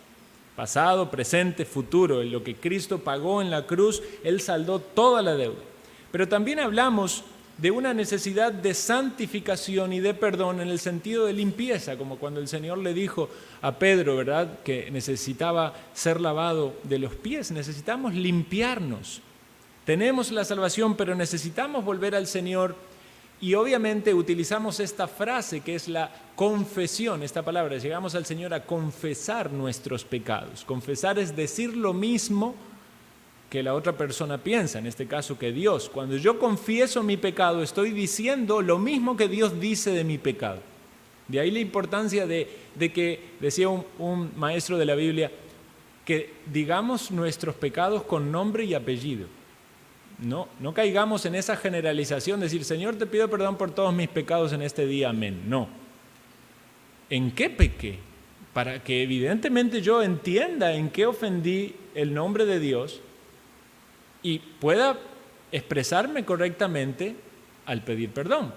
pasado, presente, futuro. En lo que Cristo pagó en la cruz, Él saldó toda la deuda. Pero también hablamos de una necesidad de santificación y de perdón en el sentido de limpieza, como cuando el Señor le dijo a Pedro, ¿verdad?, que necesitaba ser lavado de los pies. Necesitamos limpiarnos. Tenemos la salvación, pero necesitamos volver al Señor. Y obviamente utilizamos esta frase que es la confesión, esta palabra. Llegamos al Señor a confesar nuestros pecados. Confesar es decir lo mismo que la otra persona piensa, en este caso que Dios. Cuando yo confieso mi pecado, estoy diciendo lo mismo que Dios dice de mi pecado. De ahí la importancia de que, decía un maestro de la Biblia, que digamos nuestros pecados con nombre y apellido. No caigamos en esa generalización, decir: Señor, te pido perdón por todos mis pecados en este día, amén. No. ¿En qué pequé? Para que evidentemente yo entienda en qué ofendí el nombre de Dios y pueda expresarme correctamente al pedir perdón.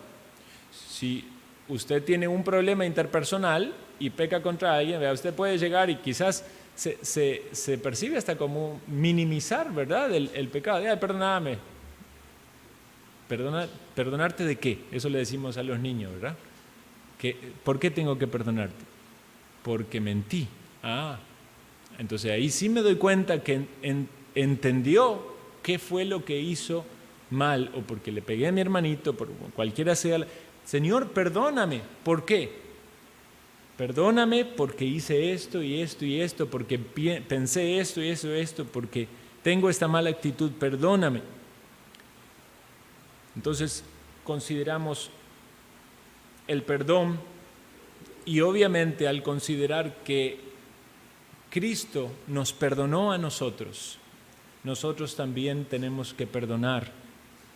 Si usted tiene un problema interpersonal y peca contra alguien, usted puede llegar y quizás se percibe hasta como minimizar, ¿verdad?, el pecado. Perdóname. ¿Perdonarte de qué? Eso le decimos a los niños, ¿verdad? ¿Por qué tengo que perdonarte? Porque mentí. Entonces ahí sí me doy cuenta que entendió qué fue lo que hizo mal, o porque le pegué a mi hermanito, por cualquiera sea. Señor, perdóname. ¿Por qué? Perdóname porque hice esto y esto y esto, porque pensé esto y esto, porque tengo esta mala actitud, perdóname. Entonces consideramos el perdón, y obviamente al considerar que Cristo nos perdonó a nosotros, nosotros también tenemos que perdonar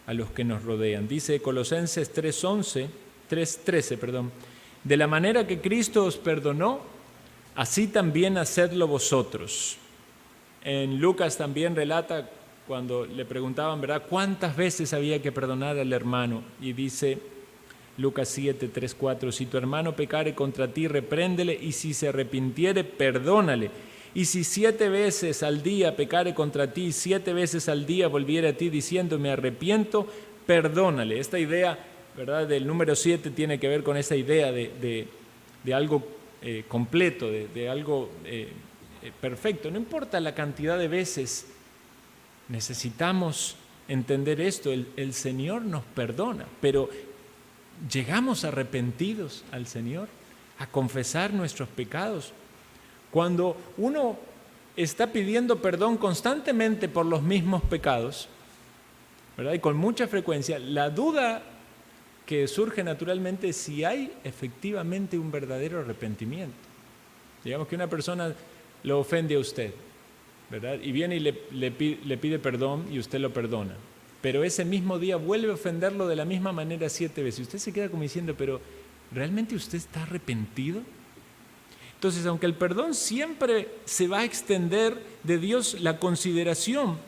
a los que nos rodean. Dice Colosenses 3:13, de la manera que Cristo os perdonó, así también hacedlo vosotros. En Lucas también relata cuando le preguntaban, ¿verdad?, ¿cuántas veces había que perdonar al hermano? Y dice Lucas 7:3-4, si tu hermano pecare contra ti, repréndele, y si se arrepintiere, perdónale. Y si 7 veces al día pecare contra ti, 7 veces al día volviere a ti diciendo, me arrepiento, perdónale. Esta idea, ¿verdad?, del número 7 tiene que ver con esa idea de algo completo, de algo perfecto. No importa la cantidad de veces, necesitamos entender esto. El Señor nos perdona, pero llegamos arrepentidos al Señor a confesar nuestros pecados. Cuando uno está pidiendo perdón constantemente por los mismos pecados, ¿verdad?, y con mucha frecuencia, la duda que surge naturalmente es si hay efectivamente un verdadero arrepentimiento. Digamos que una persona lo ofende a usted, ¿verdad?, y viene y le pide perdón y usted lo perdona, pero ese mismo día vuelve a ofenderlo de la misma manera 7 veces. Usted se queda como diciendo, pero ¿realmente usted está arrepentido? Entonces, aunque el perdón siempre se va a extender de Dios, la consideración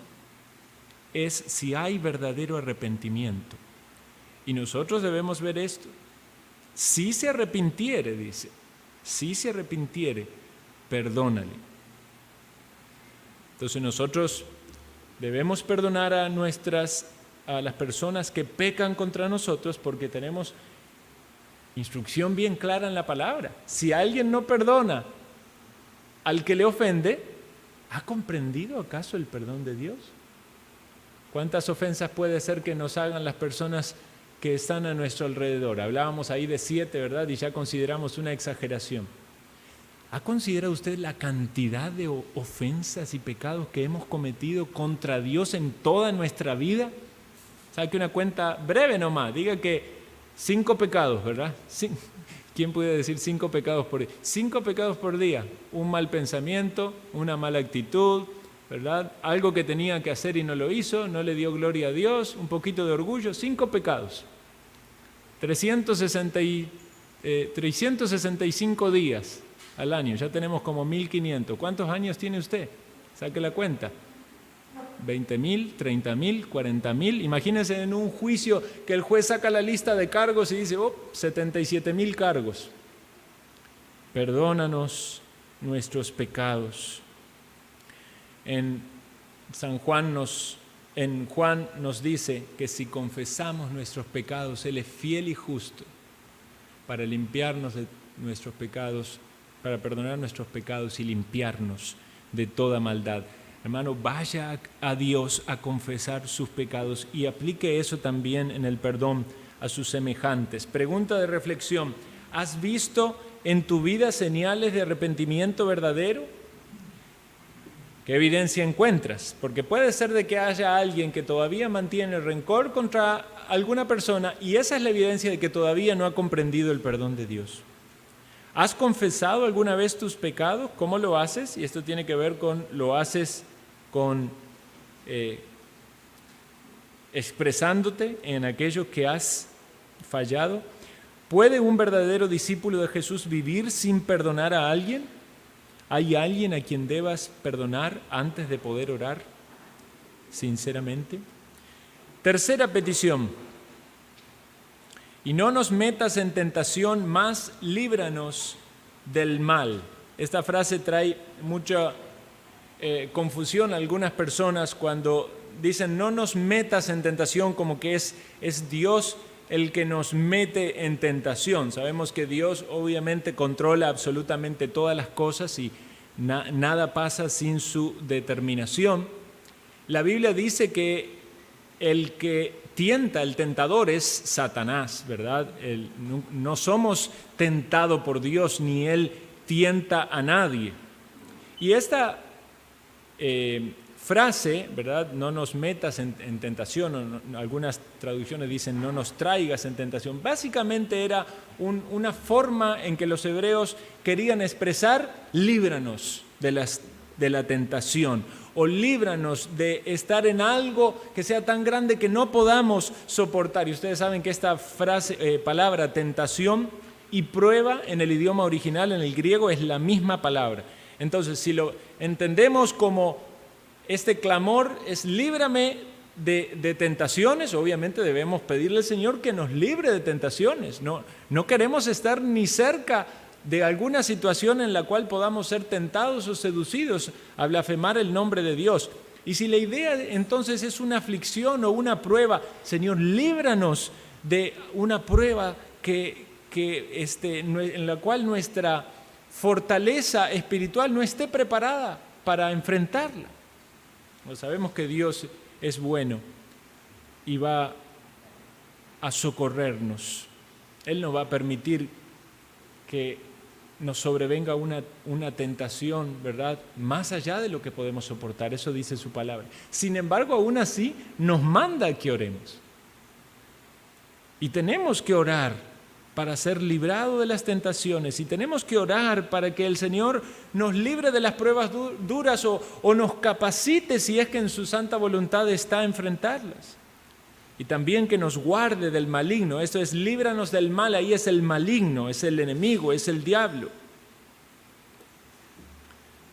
es si hay verdadero arrepentimiento. Y nosotros debemos ver esto. Si se arrepintiere, dice, si se arrepintiere, perdónale. Entonces nosotros debemos perdonar a las personas que pecan contra nosotros, porque tenemos instrucción bien clara en la palabra. Si alguien no perdona al que le ofende, ¿ha comprendido acaso el perdón de Dios? ¿Cuántas ofensas puede ser que nos hagan las personas que están a nuestro alrededor? Hablábamos ahí de 7, ¿verdad? Y ya consideramos una exageración. ¿Ha considerado usted la cantidad de ofensas y pecados que hemos cometido contra Dios en toda nuestra vida? Saque una cuenta breve nomás, diga que 5 pecados, ¿verdad? ¿Quién puede decir 5 pecados por día? 5 pecados por día, un mal pensamiento, una mala actitud, ¿verdad? Algo que tenía que hacer y no lo hizo, no le dio gloria a Dios, un poquito de orgullo, 5 pecados. 365 días al año, ya tenemos como 1.500. ¿Cuántos años tiene usted? Saque la cuenta. 20.000, 30.000, 40.000. Imagínense en un juicio que el juez saca la lista de cargos y dice, 77.000 cargos. Perdónanos nuestros pecados. En Juan nos dice que si confesamos nuestros pecados, Él es fiel y justo para limpiarnos de nuestros pecados, para perdonar nuestros pecados y limpiarnos de toda maldad. Hermano, vaya a Dios a confesar sus pecados y aplique eso también en el perdón a sus semejantes. Pregunta de reflexión: ¿has visto en tu vida señales de arrepentimiento verdadero? ¿Qué evidencia encuentras? Porque puede ser de que haya alguien que todavía mantiene rencor contra alguna persona, y esa es la evidencia de que todavía no ha comprendido el perdón de Dios. ¿Has confesado alguna vez tus pecados? ¿Cómo lo haces? Y esto tiene que ver con lo haces con expresándote en aquello que has fallado. ¿Puede un verdadero discípulo de Jesús vivir sin perdonar a alguien? ¿Hay alguien a quien debas perdonar antes de poder orar sinceramente? Tercera petición: y no nos metas en tentación, mas líbranos del mal. Esta frase trae mucha confusión a algunas personas cuando dicen no nos metas en tentación, como que es Dios el que nos mete en tentación. Sabemos que Dios obviamente controla absolutamente todas las cosas y nada pasa sin su determinación. La Biblia dice que el que tienta, el tentador, es Satanás, ¿verdad? No somos tentados por Dios, ni Él tienta a nadie. Y esta frase, ¿verdad? No nos metas en tentación, algunas traducciones dicen no nos traigas en tentación. Básicamente era una forma en que los hebreos querían expresar: líbranos de la tentación, o líbranos de estar en algo que sea tan grande que no podamos soportar. Y ustedes saben que esta palabra tentación y prueba en el idioma original, en el griego, es la misma palabra. Entonces, si lo entendemos como este clamor es líbrame de tentaciones, obviamente debemos pedirle al Señor que nos libre de tentaciones. No queremos estar ni cerca de alguna situación en la cual podamos ser tentados o seducidos a blasfemar el nombre de Dios. Y si la idea entonces es una aflicción o una prueba, Señor, líbranos de una prueba en la cual nuestra fortaleza espiritual no esté preparada para enfrentarla. Sabemos que Dios es bueno y va a socorrernos. Él no va a permitir que nos sobrevenga una tentación, ¿verdad?, más allá de lo que podemos soportar. Eso dice su palabra. Sin embargo, aún así, nos manda que oremos. Y tenemos que orar para ser librados de las tentaciones. Y tenemos que orar para que el Señor nos libre de las pruebas duras o nos capacite, si es que en su santa voluntad está, a enfrentarlas. Y también que nos guarde del maligno. Esto es, líbranos del mal. Ahí es el maligno, es el enemigo, es el diablo.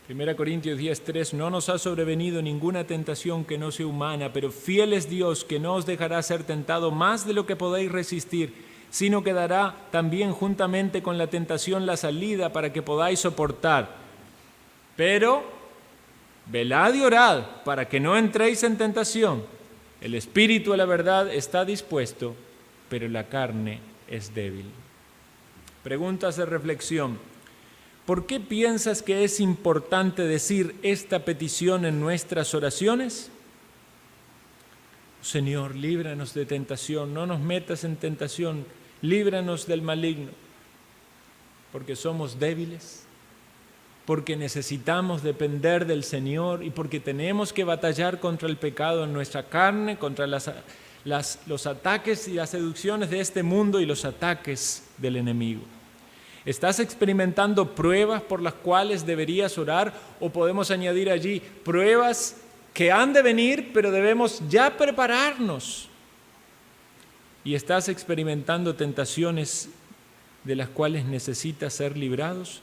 1 Corintios 10:3, no nos ha sobrevenido ninguna tentación que no sea humana, pero fiel es Dios, que no os dejará ser tentado más de lo que podéis resistir, sino que dará también juntamente con la tentación la salida para que podáis soportar. Pero velad y orad para que no entréis en tentación. El espíritu a la verdad está dispuesto, pero la carne es débil. Preguntas de reflexión. ¿Por qué piensas que es importante decir esta petición en nuestras oraciones? Señor, líbranos de tentación, no nos metas en tentación, líbranos del maligno, porque somos débiles, porque necesitamos depender del Señor y porque tenemos que batallar contra el pecado en nuestra carne, contra los ataques y las seducciones de este mundo y los ataques del enemigo. ¿Estás experimentando pruebas por las cuales deberías orar? O podemos añadir allí pruebas que han de venir, pero debemos ya prepararnos. ¿Y estás experimentando tentaciones de las cuales necesitas ser librados?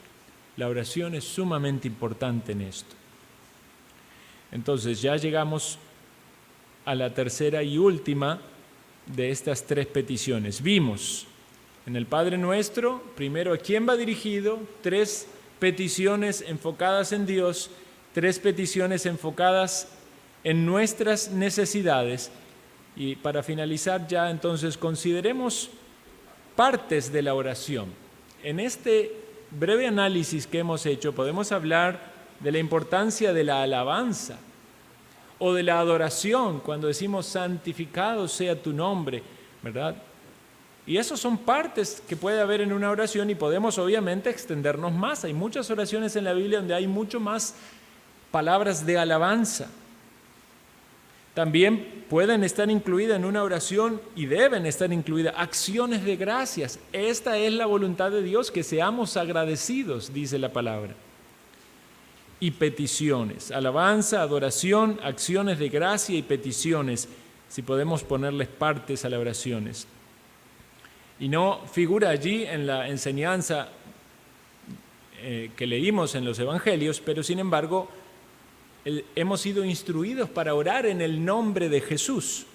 La oración es sumamente importante en esto. Entonces ya llegamos a la tercera y última de estas tres peticiones. Vimos en el Padre Nuestro, primero, ¿a quién va dirigido? 3 peticiones enfocadas en Dios, 3 peticiones enfocadas en nuestras necesidades. Y para finalizar ya, entonces, consideremos partes de la oración. En este breve análisis que hemos hecho, podemos hablar de la importancia de la alabanza o de la adoración, cuando decimos santificado sea tu nombre, ¿verdad? Y esas son partes que puede haber en una oración y podemos obviamente extendernos más. Hay muchas oraciones en la Biblia donde hay mucho más palabras de alabanza. También pueden estar incluidas en una oración y deben estar incluidas acciones de gracias. Esta es la voluntad de Dios, que seamos agradecidos, dice la palabra. Y peticiones, alabanza, adoración, acciones de gracia y peticiones, si podemos ponerles partes a las oraciones. Y no figura allí en la enseñanza que leímos en los evangelios, pero sin embargo hemos sido instruidos para orar en el nombre de Jesús.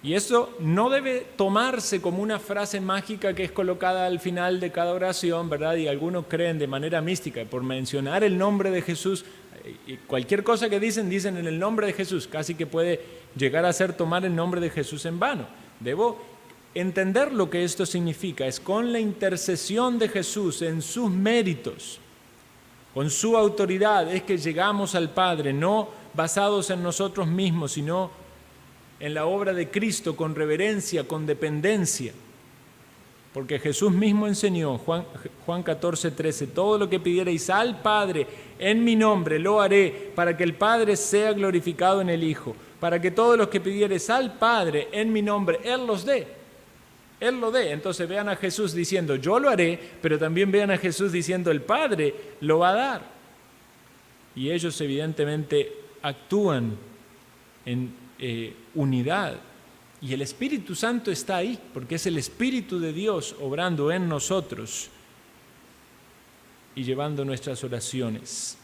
Y eso no debe tomarse como una frase mágica que es colocada al final de cada oración, ¿verdad? Y algunos creen de manera mística, por mencionar el nombre de Jesús, cualquier cosa que dicen en el nombre de Jesús, casi que puede llegar a ser tomar el nombre de Jesús en vano. Debo entender lo que esto significa. Es con la intercesión de Jesús en sus méritos, con su autoridad, es que llegamos al Padre, no basados en nosotros mismos, sino en la obra de Cristo, con reverencia, con dependencia. Porque Jesús mismo enseñó, Juan 14:13, todo lo que pidierais al Padre en mi nombre lo haré, para que el Padre sea glorificado en el Hijo, para que todos los que pidierais al Padre en mi nombre, Él los dé. Él lo dé. Entonces vean a Jesús diciendo, yo lo haré, pero también vean a Jesús diciendo, el Padre lo va a dar. Y ellos evidentemente actúan en unidad. Y el Espíritu Santo está ahí, porque es el Espíritu de Dios obrando en nosotros y llevando nuestras oraciones.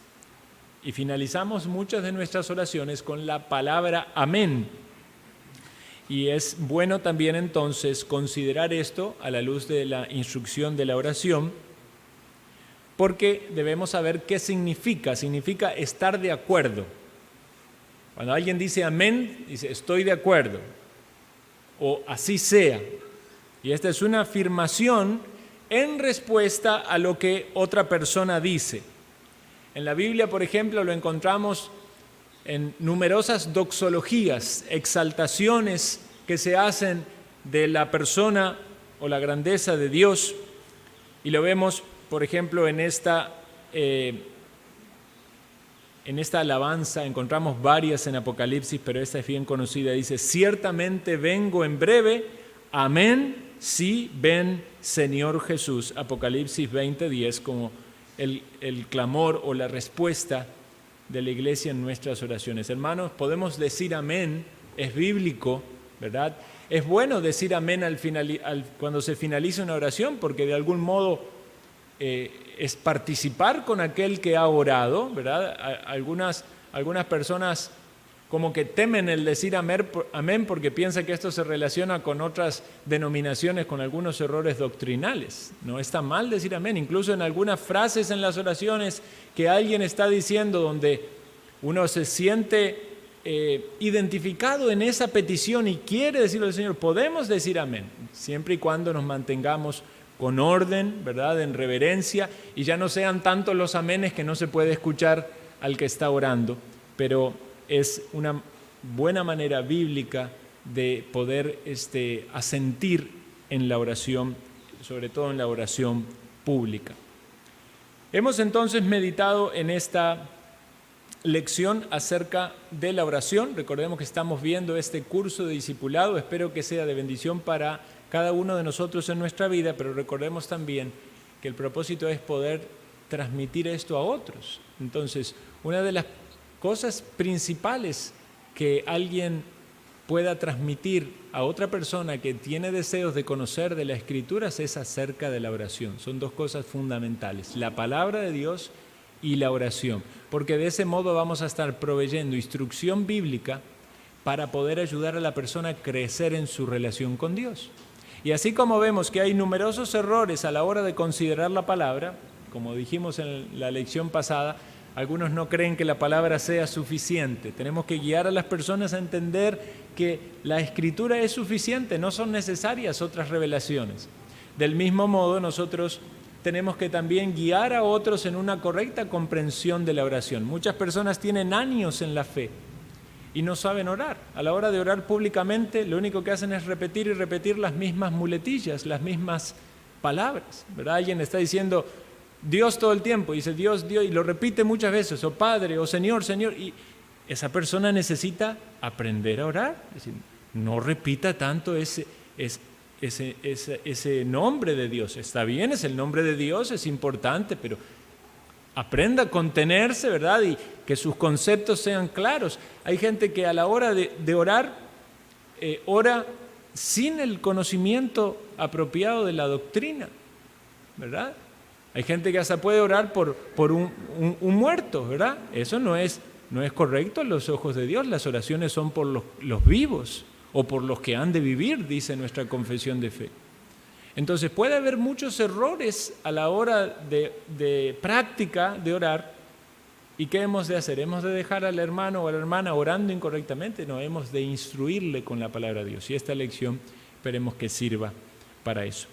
Y finalizamos muchas de nuestras oraciones con la palabra amén. Y es bueno también entonces considerar esto a la luz de la instrucción de la oración, porque debemos saber qué significa. Significa estar de acuerdo. Cuando alguien dice amén, dice estoy de acuerdo, o así sea. Y esta es una afirmación en respuesta a lo que otra persona dice. En la Biblia, por ejemplo, lo encontramos en numerosas doxologías, exaltaciones que se hacen de la persona o la grandeza de Dios. Y lo vemos, por ejemplo, en esta alabanza, encontramos varias en Apocalipsis, pero esta es bien conocida. Dice, ciertamente vengo en breve, amén, sí, ven, Señor Jesús. Apocalipsis 20:10, como el clamor o la respuesta de la iglesia en nuestras oraciones. Hermanos, podemos decir amén, es bíblico, ¿verdad? Es bueno decir amén cuando se finaliza una oración, porque de algún modo es participar con aquel que ha orado, ¿verdad? Algunas personas como que temen el decir amén porque piensan que esto se relaciona con otras denominaciones, con algunos errores doctrinales. No está mal decir amén, incluso en algunas frases en las oraciones que alguien está diciendo donde uno se siente identificado en esa petición y quiere decirle al Señor, podemos decir amén, siempre y cuando nos mantengamos con orden, ¿verdad?, en reverencia, y ya no sean tantos los amenes que no se puede escuchar al que está orando, pero es una buena manera bíblica de poder asentir en la oración, sobre todo en la oración pública. Hemos entonces meditado en esta lección acerca de la oración. Recordemos que estamos viendo este curso de discipulado, espero que sea de bendición para cada uno de nosotros en nuestra vida, pero recordemos también que el propósito es poder transmitir esto a otros. Entonces, una de las cosas principales que alguien pueda transmitir a otra persona que tiene deseos de conocer de las Escrituras es acerca de la oración. Son dos cosas fundamentales, la palabra de Dios y la oración, porque de ese modo vamos a estar proveyendo instrucción bíblica para poder ayudar a la persona a crecer en su relación con Dios. Y así como vemos que hay numerosos errores a la hora de considerar la palabra, como dijimos en la lección pasada, algunos no creen que la palabra sea suficiente. Tenemos que guiar a las personas a entender que la Escritura es suficiente, no son necesarias otras revelaciones. Del mismo modo, nosotros tenemos que también guiar a otros en una correcta comprensión de la oración. Muchas personas tienen años en la fe y no saben orar. A la hora de orar públicamente, lo único que hacen es repetir y repetir las mismas muletillas, las mismas palabras, ¿verdad? Alguien está diciendo Dios todo el tiempo, dice Dios, Dios, y lo repite muchas veces, o Padre, o Señor, Señor, y esa persona necesita aprender a orar. Es decir, no repita tanto ese nombre de Dios. Está bien, es el nombre de Dios, es importante, pero aprenda a contenerse, ¿verdad? Y que sus conceptos sean claros. Hay gente que a la hora de orar, ora sin el conocimiento apropiado de la doctrina, ¿verdad? Hay gente que hasta puede orar por un muerto, ¿verdad? Eso no es correcto en los ojos de Dios. Las oraciones son por los vivos o por los que han de vivir, dice nuestra confesión de fe. Entonces puede haber muchos errores a la hora de práctica de orar. ¿Y qué hemos de hacer? ¿Hemos de dejar al hermano o a la hermana orando incorrectamente? No, hemos de instruirle con la palabra de Dios. Y esta lección Esperemos que sirva para eso.